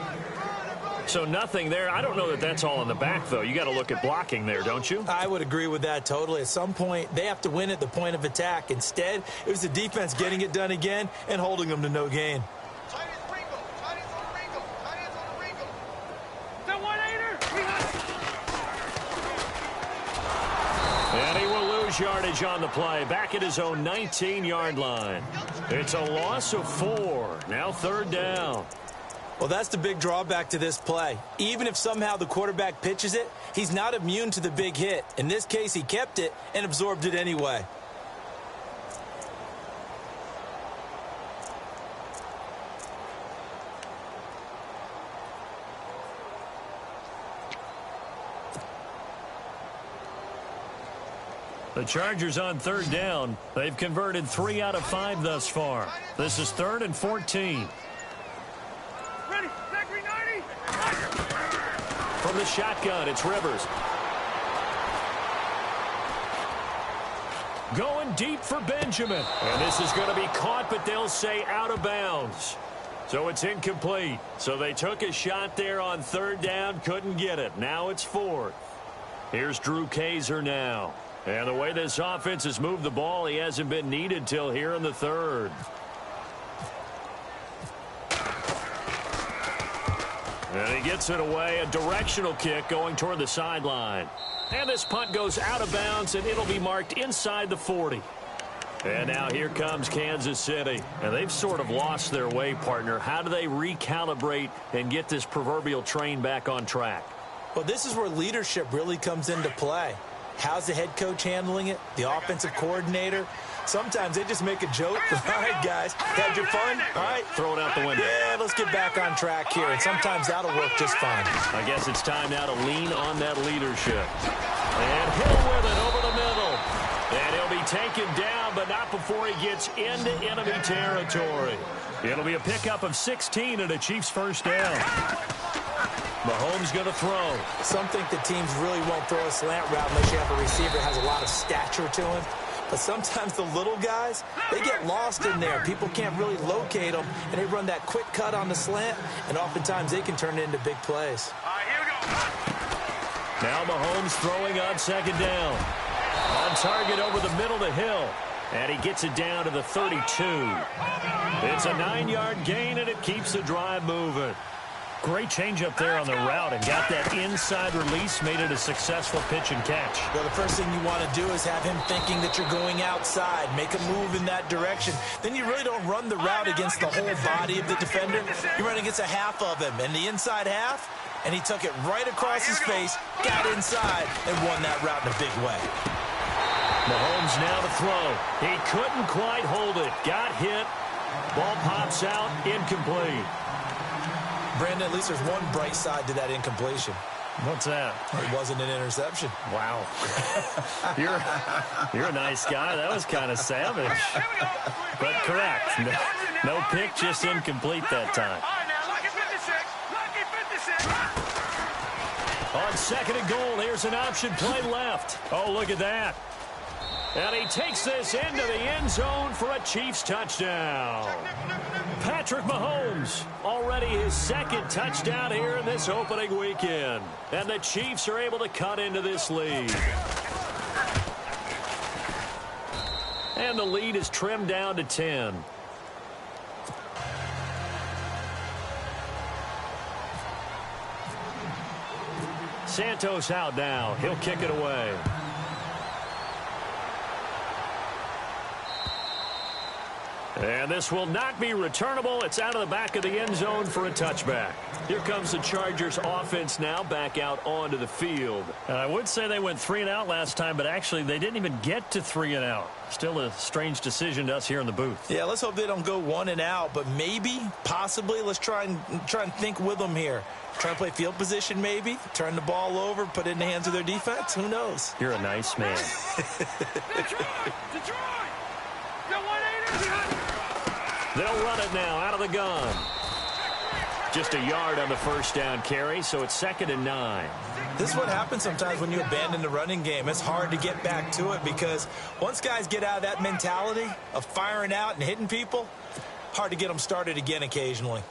Speaker 1: So nothing there. I don't know that that's all in the back, though. You got to look at blocking there, don't you?
Speaker 2: I would agree with that totally. At some point, they have to win at the point of attack. Instead, it was the defense getting it done again and holding them to no gain.
Speaker 1: And he will lose yardage on the play. Back at his own 19-yard line. It's a loss of 4. Now 3rd down.
Speaker 2: Well, that's the big drawback to this play. Even if somehow the quarterback pitches it, he's not immune to the big hit. In this case, he kept it and absorbed it anyway.
Speaker 1: The Chargers on 3rd down. They've converted 3 out of 5 thus far. This is 3rd and 14.
Speaker 3: Ready. Back, 90.
Speaker 1: From the shotgun, it's Rivers. Going deep for Benjamin. And this is going to be caught, but they'll say out of bounds. So it's incomplete. So they took a shot there on 3rd down, couldn't get it. Now it's 4th. Here's Drew Kaiser now. And the way this offense has moved the ball, he hasn't been needed till here in the 3rd. And he gets it away, a directional kick going toward the sideline. And this punt goes out of bounds, and it'll be marked inside the 40. And now here comes Kansas City. And they've sort of lost their way, partner. How do they recalibrate and get this proverbial train back on track?
Speaker 2: Well, this is where leadership really comes into play. How's the head coach handling it? The offensive coordinator? Sometimes they just make a joke. All right, guys, had your fun? All right.
Speaker 1: Throw it out the window.
Speaker 2: Yeah, let's get back on track here. And sometimes that'll work just fine.
Speaker 1: I guess it's time now to lean on that leadership. And Hill with it over the middle. And he'll be taken down, but not before he gets into enemy territory. It'll be a pickup of 16 and a Chiefs 1st down. Mahomes going to throw.
Speaker 2: Some think the teams really won't throw a slant route unless you have a receiver that has a lot of stature to him. But sometimes the little guys, they get lost in there. People can't really locate them, and they run that quick cut on the slant, and oftentimes they can turn it into big plays.
Speaker 3: All right, here we go.
Speaker 1: Now Mahomes throwing on 2nd down. On target over the middle to Hill. And he gets it down to the 32. It's a 9-yard gain, and it keeps the drive moving. Great change up there on the route and got that inside release, made it a successful pitch and catch.
Speaker 2: Well, the first thing you want to do is have him thinking that you're going outside, make a move in that direction. Then you really don't run the route against the whole body of the defender. You run against a half of him, and the inside half, and he took it right across his face, got inside, and won that route in a big way.
Speaker 1: Mahomes now to throw. He couldn't quite hold it. Got hit. Ball pops out, incomplete.
Speaker 2: Brandon, at least there's one bright side to that incompletion.
Speaker 1: What's that?
Speaker 2: It wasn't an interception.
Speaker 1: Wow. You're a nice guy. That was kind of savage. But correct. No pick, just incomplete that time.
Speaker 3: All right, now, lucky 56. Lucky 56.
Speaker 1: On 2nd and goal, here's an option play left. Oh, look at that. And he takes this into the end zone for a Chiefs touchdown. Patrick Mahomes, already his 2nd touchdown here in this opening weekend. And the Chiefs are able to cut into this lead. And the lead is trimmed down to 10. Santos out now. He'll kick it away. And this will not be returnable. It's out of the back of the end zone for a touchback. Here comes the Chargers offense now back out onto the field.
Speaker 4: I would say they went 3 and out last time, but actually they didn't even get to 3 and out. Still a strange decision to us here in the booth.
Speaker 2: Yeah, let's hope they don't go 1 and out, but maybe, possibly, let's try and think with them here. Try and play field position maybe, turn the ball over, put it in the hands of their defense. Who knows?
Speaker 4: You're a nice man.
Speaker 3: Detroit! The 180!
Speaker 1: They'll run it now out of the gun. Just a yard on the first down carry, so it's 2nd and 9.
Speaker 2: This is what happens sometimes when you abandon the running game. It's hard to get back to it because once guys get out of that mentality of firing out and hitting people, hard to get them started again occasionally.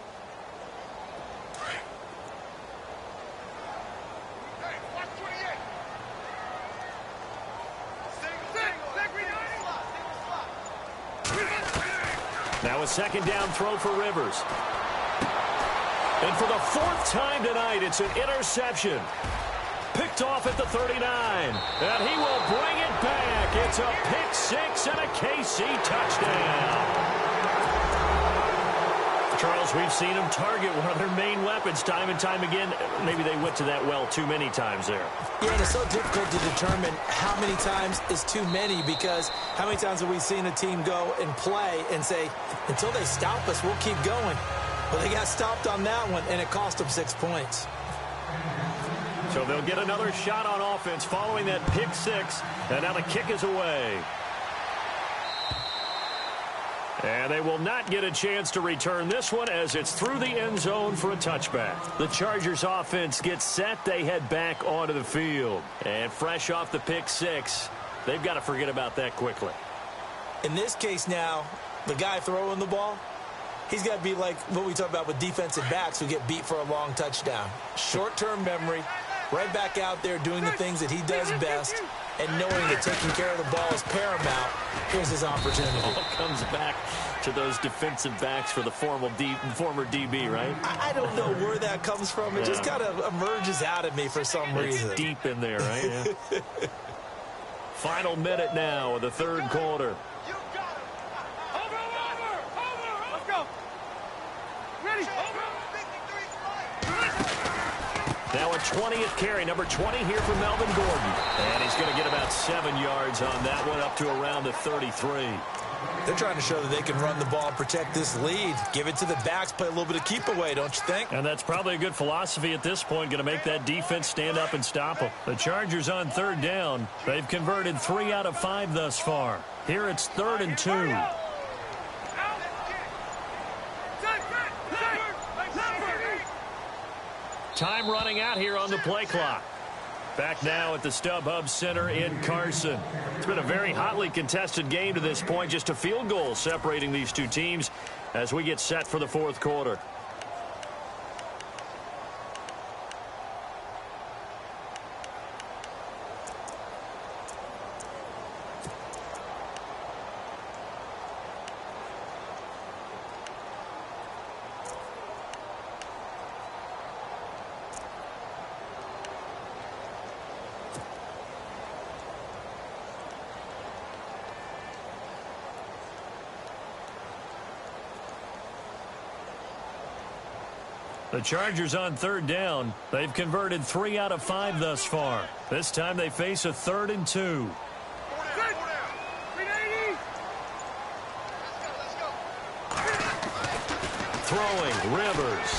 Speaker 1: Now a 2nd down throw for Rivers. And for the 4th time tonight, it's an interception. Picked off at the 39. And he will bring it back. It's a pick 6 and a KC touchdown. Charles, we've seen them target one of their main weapons time and time again. Maybe they went to that well too many times there.
Speaker 2: Yeah, and it's so difficult to determine how many times is too many because how many times have we seen a team go and play and say, until they stop us, we'll keep going. Well, they got stopped on that one, and it cost them 6 points.
Speaker 1: So they'll get another shot on offense following that pick 6, and now the kick is away. And they will not get a chance to return this one as it's through the end zone for a touchback. The Chargers offense gets set. They head back onto the field. And fresh off the pick 6, they've got to forget about that quickly.
Speaker 2: In this case now, the guy throwing the ball, he's got to be like what we talk about with defensive backs who get beat for a long touchdown. Short-term memory, right back out there doing the things that he does best, and knowing that taking care of the ball is paramount. Here's his opportunity.
Speaker 1: All comes back to those defensive backs for the former DB, right?
Speaker 2: I don't know where that comes from. It just kind of emerges out of me for some reason.
Speaker 1: It's deep in there, right? Yeah. Final minute now of the 3rd quarter.
Speaker 3: You got it! Over! Let's go! Ready? Over!
Speaker 1: Now a 20th carry, number 20 here for Melvin Gordon. And he's going to get about 7 yards on that one, up to around the 33.
Speaker 2: They're trying to show that they can run the ball, protect this lead. Give it to the backs, play a little bit of keep away, don't you think?
Speaker 4: And that's probably a good philosophy at this point, going to make that defense stand up and stop them. The Chargers on 3rd down. They've converted 3 out of 5 thus far. Here it's 3rd and 2.
Speaker 1: Time running out here on the play clock. Back now at the StubHub Center in Carson. It's been a very hotly contested game to this point. Just a field goal separating these two teams as we get set for the 4th quarter.
Speaker 4: The Chargers on 3rd down. They've converted 3 out of 5 thus far. This time they face a 3rd and 2.
Speaker 1: Throwing, Rivers.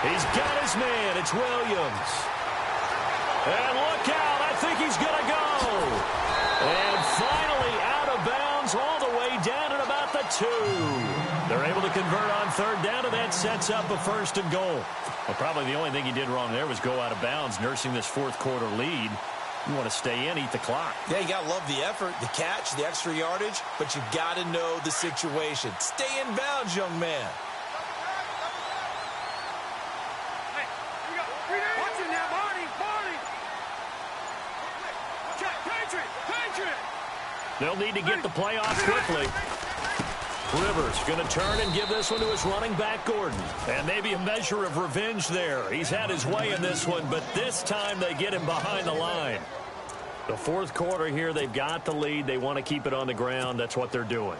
Speaker 1: He's got his man. It's Williams. And look out. I think he's going to go. And finally out of bounds all the way down at about the 2. They're able to convert on 3rd down, and that sets up a 1st and goal.
Speaker 4: Well, probably the only thing he did wrong there was go out of bounds, nursing this 4th quarter lead. You want to stay in, eat the clock.
Speaker 2: Yeah, you got to love the effort, the catch, the extra yardage, but you got to know the situation. Stay in bounds, young man.
Speaker 3: Watch it now, Barney! Check, Patriot!
Speaker 1: They'll need to get the play off quickly. Rivers going to turn and give this one to his running back, Gordon. And maybe a measure of revenge there. He's had his way in this one, but this time they get him behind the line. The fourth quarter here, they've got the lead. They want to keep it on the ground. That's what they're doing.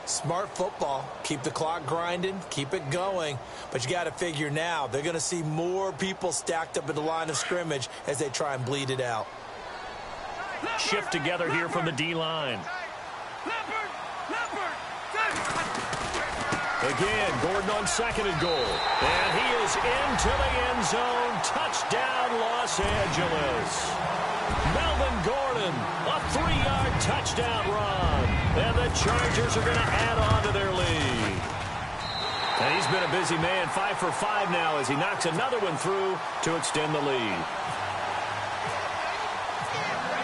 Speaker 2: Smart football. Keep the clock grinding. Keep it going. But you got to figure now, they're going to see more people stacked up at the line of scrimmage as they try and bleed it out.
Speaker 1: Shift together here from the D-line. Again, Gordon on 2nd and goal. And he is into the end zone. Touchdown, Los Angeles. Melvin Gordon, a 3-yard touchdown run. And the Chargers are going to add on to their lead. And he's been a busy man, 5 for 5 now as he knocks another one through to extend the lead.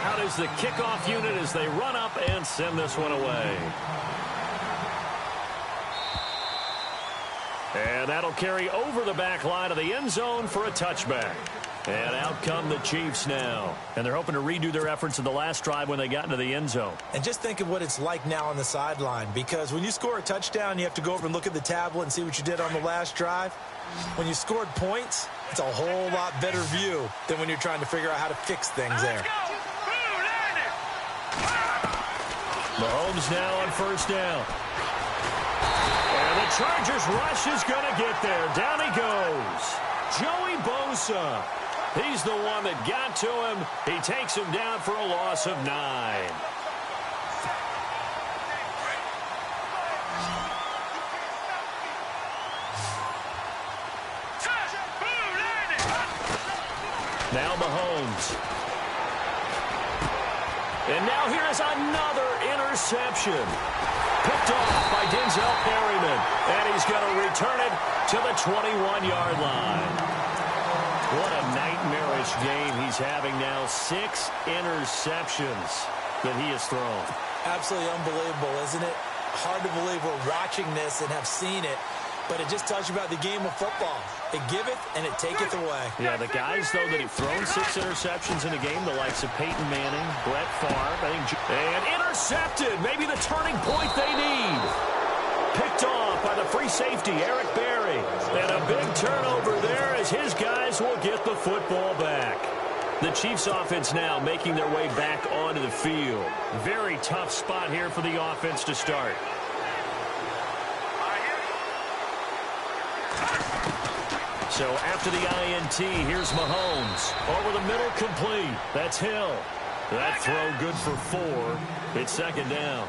Speaker 1: How does the kickoff unit as they run up and send this one away? And that'll carry over the back line of the end zone for a touchback. And out come the Chiefs now. And they're hoping to redo their efforts in the last drive when they got into the end zone.
Speaker 2: And just think of what it's like now on the sideline, because when you score a touchdown, you have to go over and look at the tablet and see what you did on the last drive. When you scored points, it's a whole lot better view than when you're trying to figure out how to fix things there.
Speaker 1: Mahomes now on 1st down. And the Chargers rush is going to get there. Down he goes. Joey Bosa. He's the one that got to him. He takes him down for a loss of 9. Now Mahomes. And now here is another interception. Picked off by Denzel Perryman. And he's going to return it to the 21-yard line. What a nightmarish game he's having now. 6 interceptions that he has thrown.
Speaker 2: Absolutely unbelievable, isn't it? Hard to believe we're watching this and have seen it, but it just tells you about the game of football. It giveth and it taketh away.
Speaker 1: Yeah, the guys, though, that have thrown 6 interceptions in a game, the likes of Peyton Manning, Brett Favre, and intercepted. Maybe the turning point they need. Picked off by the free safety, Eric Berry. And a big turnover there as his guys will get the football back. The Chiefs offense now making their way back onto the field. Very tough spot here for the offense to start. So after the INT, here's Mahomes. Over the middle, complete. That's Hill. That throw good for 4. It's 2nd down.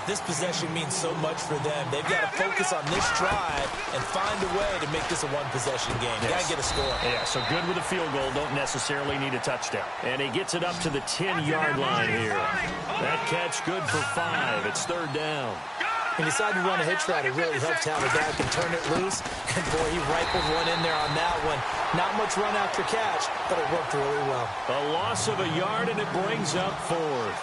Speaker 2: This possession means so much for them. They've got to focus on this drive and find a way to make this a one-possession game. Yes. Got to get a score.
Speaker 1: Yeah, so good with a field goal. Don't necessarily need a touchdown. And he gets it up to the 10-yard line here. That catch good for 5. It's 3rd down.
Speaker 2: When you decide to run a hitch route, it really helps to have a guy who can turn it loose. And, boy, he rifled one in there on that one. Not much run after catch, but it worked really well.
Speaker 1: A loss of a yard, and it brings up 4th.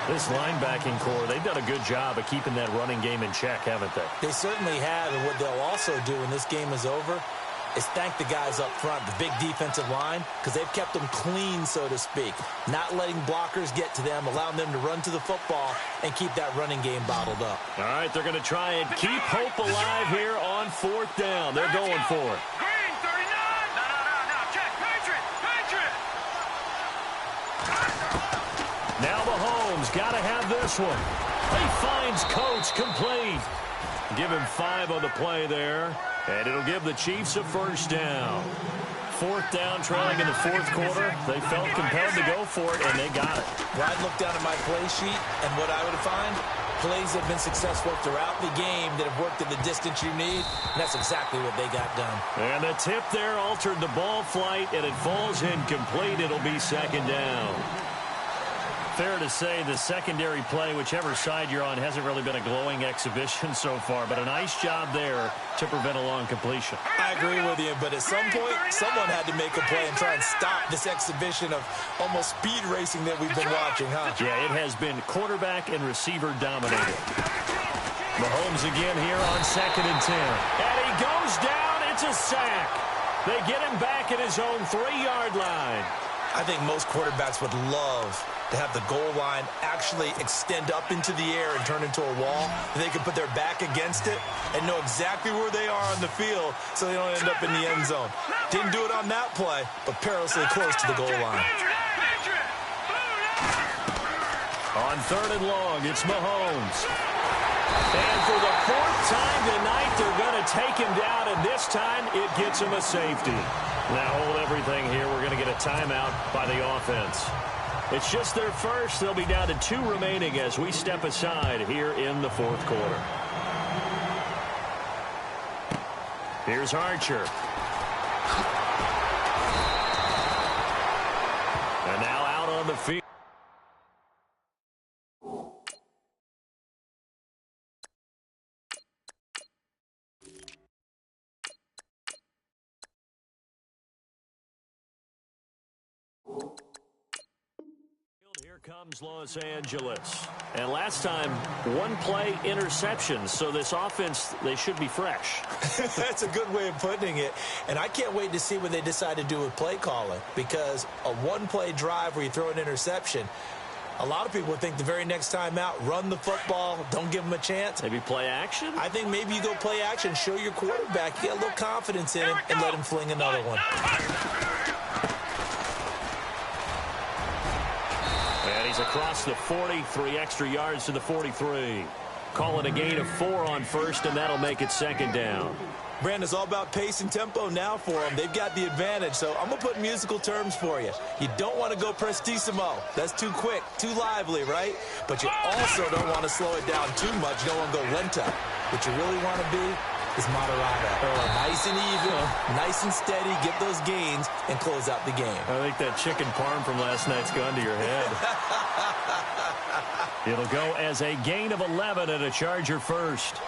Speaker 1: This linebacking core, they've done a good job of keeping that running game in check, haven't they?
Speaker 2: They certainly have, and what they'll also do when this game is over is thank the guys up front, the big defensive line, because they've kept them clean, so to speak. Not letting blockers get to them, allowing them to run to the football and keep that running game bottled up.
Speaker 1: All right, they're going to try and keep hope alive here on 4th down. They're going for it.
Speaker 3: Green, 39. No. Check. Patriot.
Speaker 1: Now Mahomes got to have this one. He finds Coates complete. Give him 5 on the play there. And it'll give the Chiefs a 1st down. 4th down, trailing in the 4th quarter. They felt compelled to go for it, and they got it.
Speaker 2: Well, I'd look down at my play sheet, and what I would find, plays have been successful throughout the game that have worked at the distance you need, and that's exactly what they got done.
Speaker 1: And the tip there altered the ball flight, and it falls incomplete. It'll be 2nd down. Fair to say the secondary play, whichever side you're on, hasn't really been a glowing exhibition so far, but a nice job there to prevent a long completion.
Speaker 2: I agree with you, but at some point, someone had to make a play and try and stop this exhibition of almost speed racing that we've been watching, huh?
Speaker 1: Yeah, it has been quarterback and receiver dominated. Mahomes again here on 2nd and 10. And he goes down. It's a sack. They get him back at his own 3-yard line.
Speaker 2: I think most quarterbacks would love to have the goal line actually extend up into the air and turn into a wall. They can put their back against it and know exactly where they are on the field so they don't end up in the end zone. Didn't do it on that play, but perilously close to the goal line.
Speaker 1: On 3rd and long, it's Mahomes. And for the 4th time tonight, they're going to take him down, and this time it gets him a safety. Now hold everything here. We're going to get a timeout by the offense. It's just their first. They'll be down to 2 remaining as we step aside here in the 4th quarter. Here's Archer. And now out on the field. Here comes Los Angeles. And last time, 1-play interception. So this offense, they should be fresh.
Speaker 2: That's a good way of putting it. And I can't wait to see what they decide to do with play calling. Because a 1-play drive where you throw an interception, a lot of people would think the very next time out, run the football, don't give them a chance.
Speaker 1: Maybe play action?
Speaker 2: I think maybe you go play action, show your quarterback, you get a little confidence in him, and let him fling another one.
Speaker 1: And he's across the 40, 3 extra yards to the 43. Call it a gain of 4 on 1st, and that'll make it 2nd down.
Speaker 2: Brandon, it's all about pace and tempo now for them. They've got the advantage, so I'm going to put musical terms for you. You don't want to go prestissimo. That's too quick, too lively, right? But you also don't want to slow it down too much. You don't want to go lenta. What you really want to be is moderado. Nice and even, nice and steady, get those gains, and close out the game.
Speaker 1: I think that chicken parm from last night's gone to your head. It'll go as a gain of 11 and a Charger first.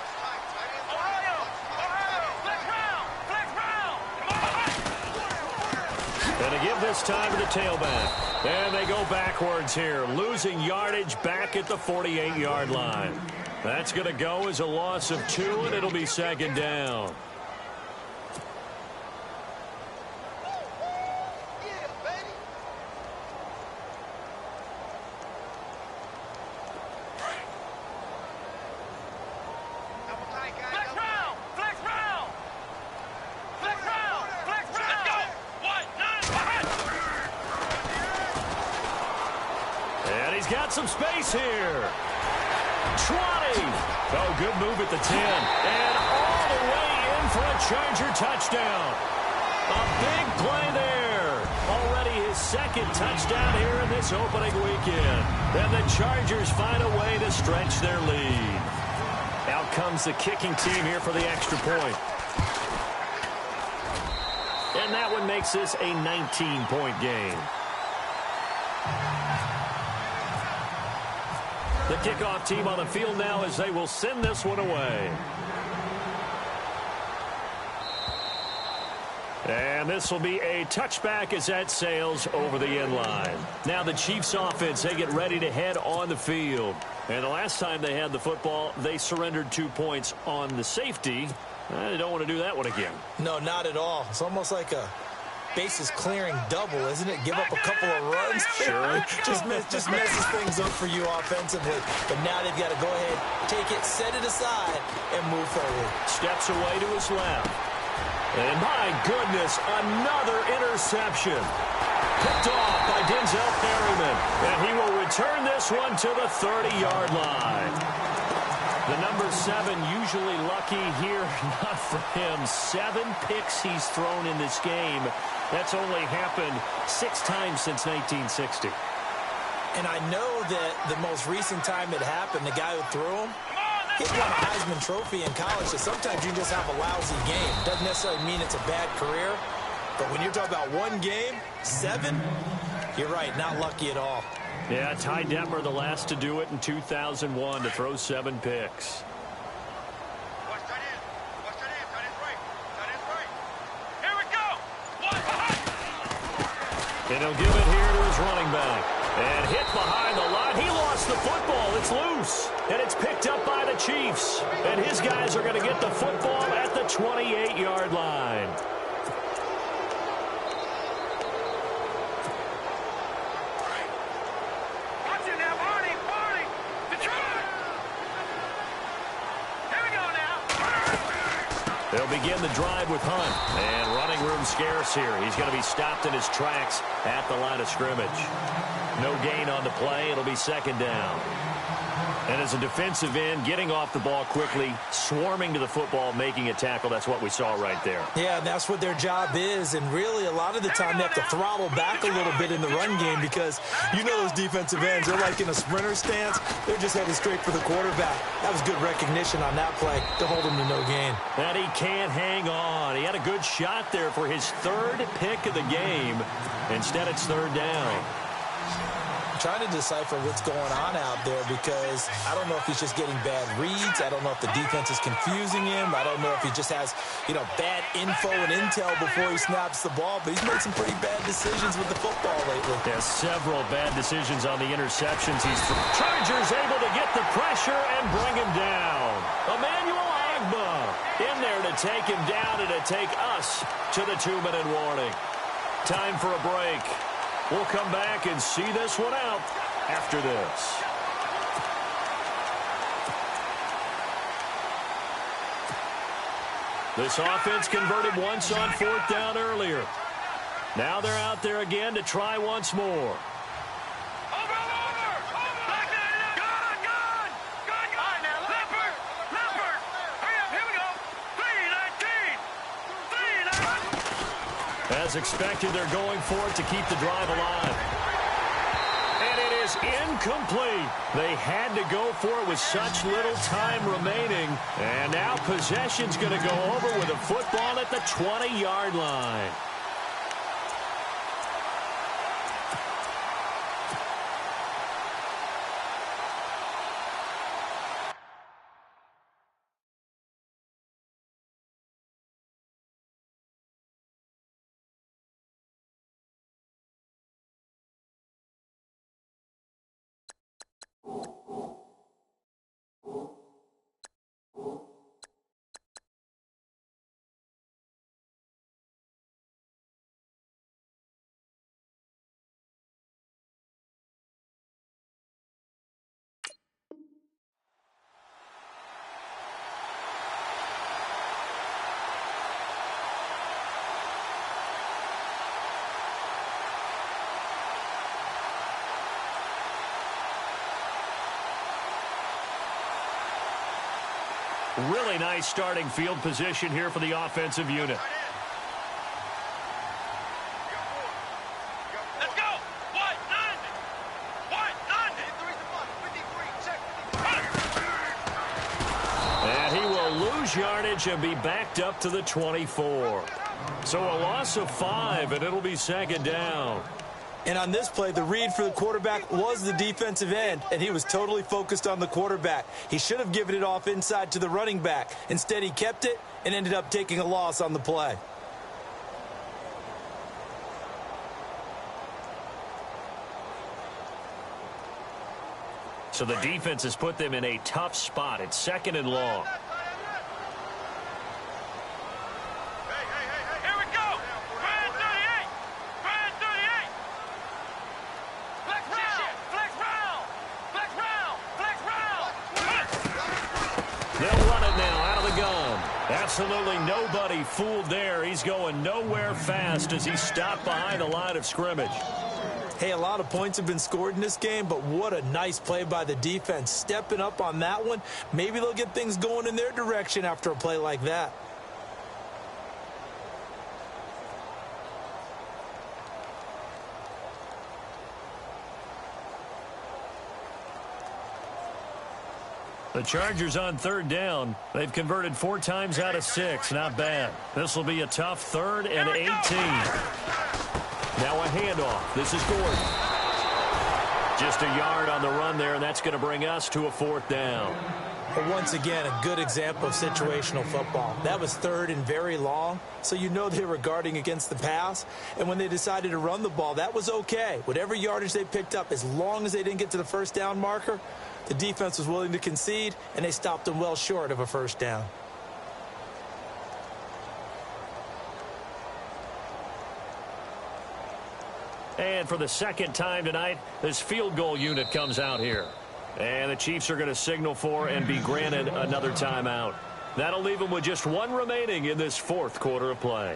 Speaker 1: And to give this time to the tailback. And they go backwards here, losing yardage back at the 48-yard line. That's going to go as a loss of 2, and it'll be 2nd down. Some space here. 20. Oh, good move at the 10. And all the way in for a Charger touchdown. A big play there. Already his 2nd touchdown here in this opening weekend. And the Chargers find a way to stretch their lead. Out comes the kicking team here for the extra point. And that one makes this a 19-point game. The kickoff team on the field now as they will send this one away. And this will be a touchback as that sails over the end line. Now the Chiefs offense, they get ready to head on the field. And the last time they had the football, they surrendered 2 points on the safety. They don't want to do that one again.
Speaker 2: No, not at all. It's almost like a bases clearing double, isn't it? Give up a couple of runs.
Speaker 1: Sure.
Speaker 2: just messes things up for you offensively. But now they've got to go ahead, take it, set it aside, and move forward.
Speaker 1: Steps away to his left. And my goodness, another interception. Picked off by Denzel Perryman. And he will return this one to the 30-yard line. The number 7 usually lucky here, not for him. 7 picks he's thrown in this game. That's only happened 6 times since 1960.
Speaker 2: And I know that the most recent time it happened, the guy who threw him, he won a Heisman Trophy in college, so sometimes you just have a lousy game. Doesn't necessarily mean it's a bad career, but when you're talking about one game, 7, you're right, not lucky at all.
Speaker 1: Yeah, Ty Detmer, the last to do it in 2001, to throw 7 picks. And he'll give it here to his running back. And hit behind the line. He lost the football. It's loose. And it's picked up by the Chiefs. And his guys are going to get the football at the 28-yard line. They'll begin the drive with Hunt. And running room scarce here. He's going to be stopped in his tracks at the line of scrimmage. No gain on the play. It'll be second down. And as a defensive end, getting off the ball quickly, swarming to the football, making a tackle, that's what we saw right there.
Speaker 2: Yeah, and that's what their job is. And really, a lot of the time, they have to throttle back a little bit in the run game because you know those defensive ends, they're like in a sprinter stance. They're just headed straight for the quarterback. That was good recognition on that play to hold him to no gain.
Speaker 1: And he can't hang on. He had a good shot there for his third pick of the game. Instead, it's third down.
Speaker 2: Trying to decipher what's going on out there because I don't know if he's just getting bad reads. I don't know if the defense is confusing him. I don't know if he just has, bad info and intel before he snaps the ball. But he's made some pretty bad decisions with the football lately.
Speaker 1: There's several bad decisions on the interceptions. Chargers able to get the pressure and bring him down. Emmanuel Agba in there to take him down and to take us to the 2-minute warning. Time for a break. We'll come back and see this one out after this. This offense converted once on fourth down earlier. Now they're out there again to try once more. As expected, they're going for it to keep the drive alive. And it is incomplete. They had to go for it with such little time remaining. And now possession's going to go over with a football at the 20-yard line. Really nice starting field position here for the offensive unit.
Speaker 3: Let's go! What? Nothing! What? Nothing!
Speaker 1: And he will lose yardage and be backed up to the 24. So a loss of 5, and it'll be second down.
Speaker 2: And on this play, the read for the quarterback was the defensive end, and he was totally focused on the quarterback. He should have given it off inside to the running back. Instead, he kept it and ended up taking a loss on the play.
Speaker 1: So the defense has put them in a tough spot. It's second and long. Absolutely nobody fooled there. He's going nowhere fast as he stopped behind the line of scrimmage.
Speaker 2: Hey, a lot of points have been scored in this game, but what a nice play by the defense. Stepping up on that one, maybe they'll get things going in their direction after a play like that.
Speaker 4: The Chargers on third down. They've converted 4 times out of 6. Not bad. This will be a tough 3rd and 18.
Speaker 1: Now a handoff. This is Gordon. Just a yard on the run there, and that's going to bring us to a 4th down.
Speaker 2: But once again, a good example of situational football. That was 3rd and very long, so you know they were guarding against the pass. And when they decided to run the ball, that was okay. Whatever yardage they picked up, as long as they didn't get to the 1st down marker, the defense was willing to concede, and they stopped them well short of a 1st down.
Speaker 4: And for the second time tonight, this field goal unit comes out here. And the Chiefs are going to signal for and be granted another timeout.
Speaker 1: That'll leave them with just one remaining in this fourth quarter of play.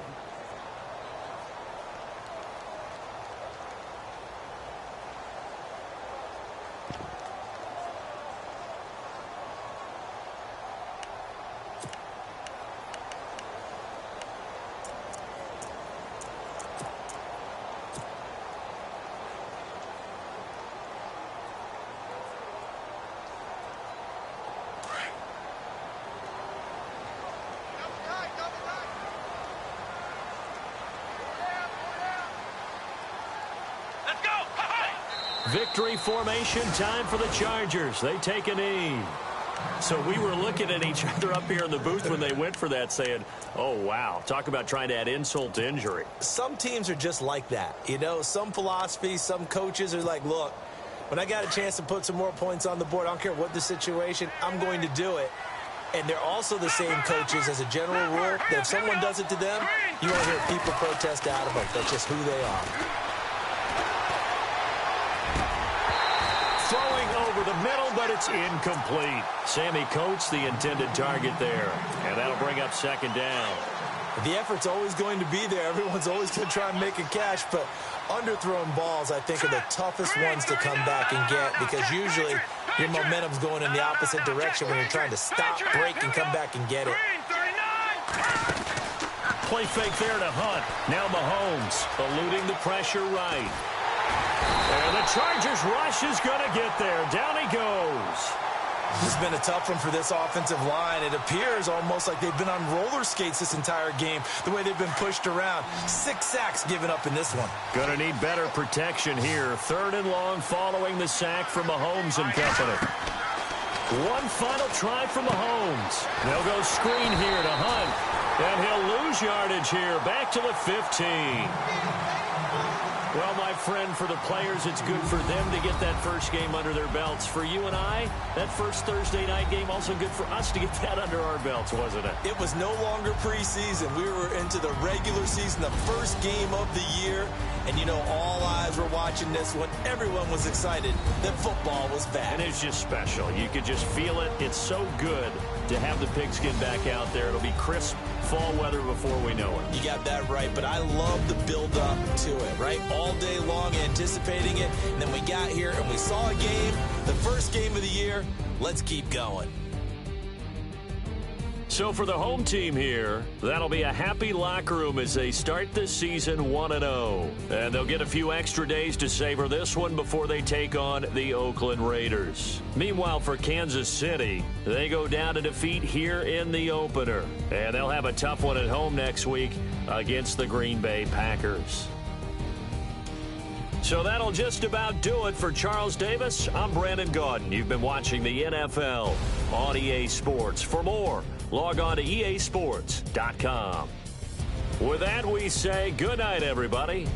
Speaker 1: Victory formation time for the Chargers. They take a knee. So we were looking at each other up here in the booth when they went for that saying, oh, wow, talk about trying to add insult to injury.
Speaker 2: Some teams are just like that. You know, some philosophies, some coaches are like, look, when I got a chance to put some more points on the board, I don't care what the situation, I'm going to do it. And they're also the same coaches as a general rule that if someone does it to them, you won't hear people protest out of them. That's just who they are.
Speaker 1: Throwing over the middle, but it's incomplete. Sammy Coates, the intended target there. And that'll bring up second down.
Speaker 2: The effort's always going to be there. Everyone's always going to try and make a catch, but underthrown balls, I think, are the toughest ones to come back and get because usually your momentum's going in the opposite direction when you're trying to stop, break, and come back and get it.
Speaker 1: Play fake there to Hunt. Now Mahomes eluding the pressure right. And the Chargers rush is going to get there. Down he goes.
Speaker 2: This has been a tough one for this offensive line. It appears almost like they've been on roller skates this entire game, the way they've been pushed around. 6 sacks given up in this one.
Speaker 1: Going to need better protection here. 3rd and long following the sack from Mahomes and company. One final try from Mahomes. They'll go screen here to Hunt. And he'll lose yardage here. Back to the 15. Well, my friend, for the players, it's good for them to get that first game under their belts. For you and I, that first Thursday night game, also good for us to get that under our belts, wasn't it?
Speaker 2: It was no longer preseason. We were into the regular season, the first game of the year. And, you know, all eyes were watching this one. Everyone was excited that football was back.
Speaker 1: And it's just special. You could just feel it. It's so good to have the pigskin back out there. It'll be crisp fall weather before we know it.
Speaker 2: You got that right, but I love the build-up to it, right? All day long anticipating it, and then we got here and we saw a game, the first game of the year. Let's keep going.
Speaker 1: So for the home team here, that'll be a happy locker room as they start this season 1-0. And they'll get a few extra days to savor this one before they take on the Oakland Raiders. Meanwhile, for Kansas City, they go down to defeat here in the opener. And they'll have a tough one at home next week against the Green Bay Packers. So that'll just about do it for Charles Davis. I'm Brandon Gaudin. You've been watching the NFL on EA Sports. For more, log on to easports.com. With that, we say good night, everybody.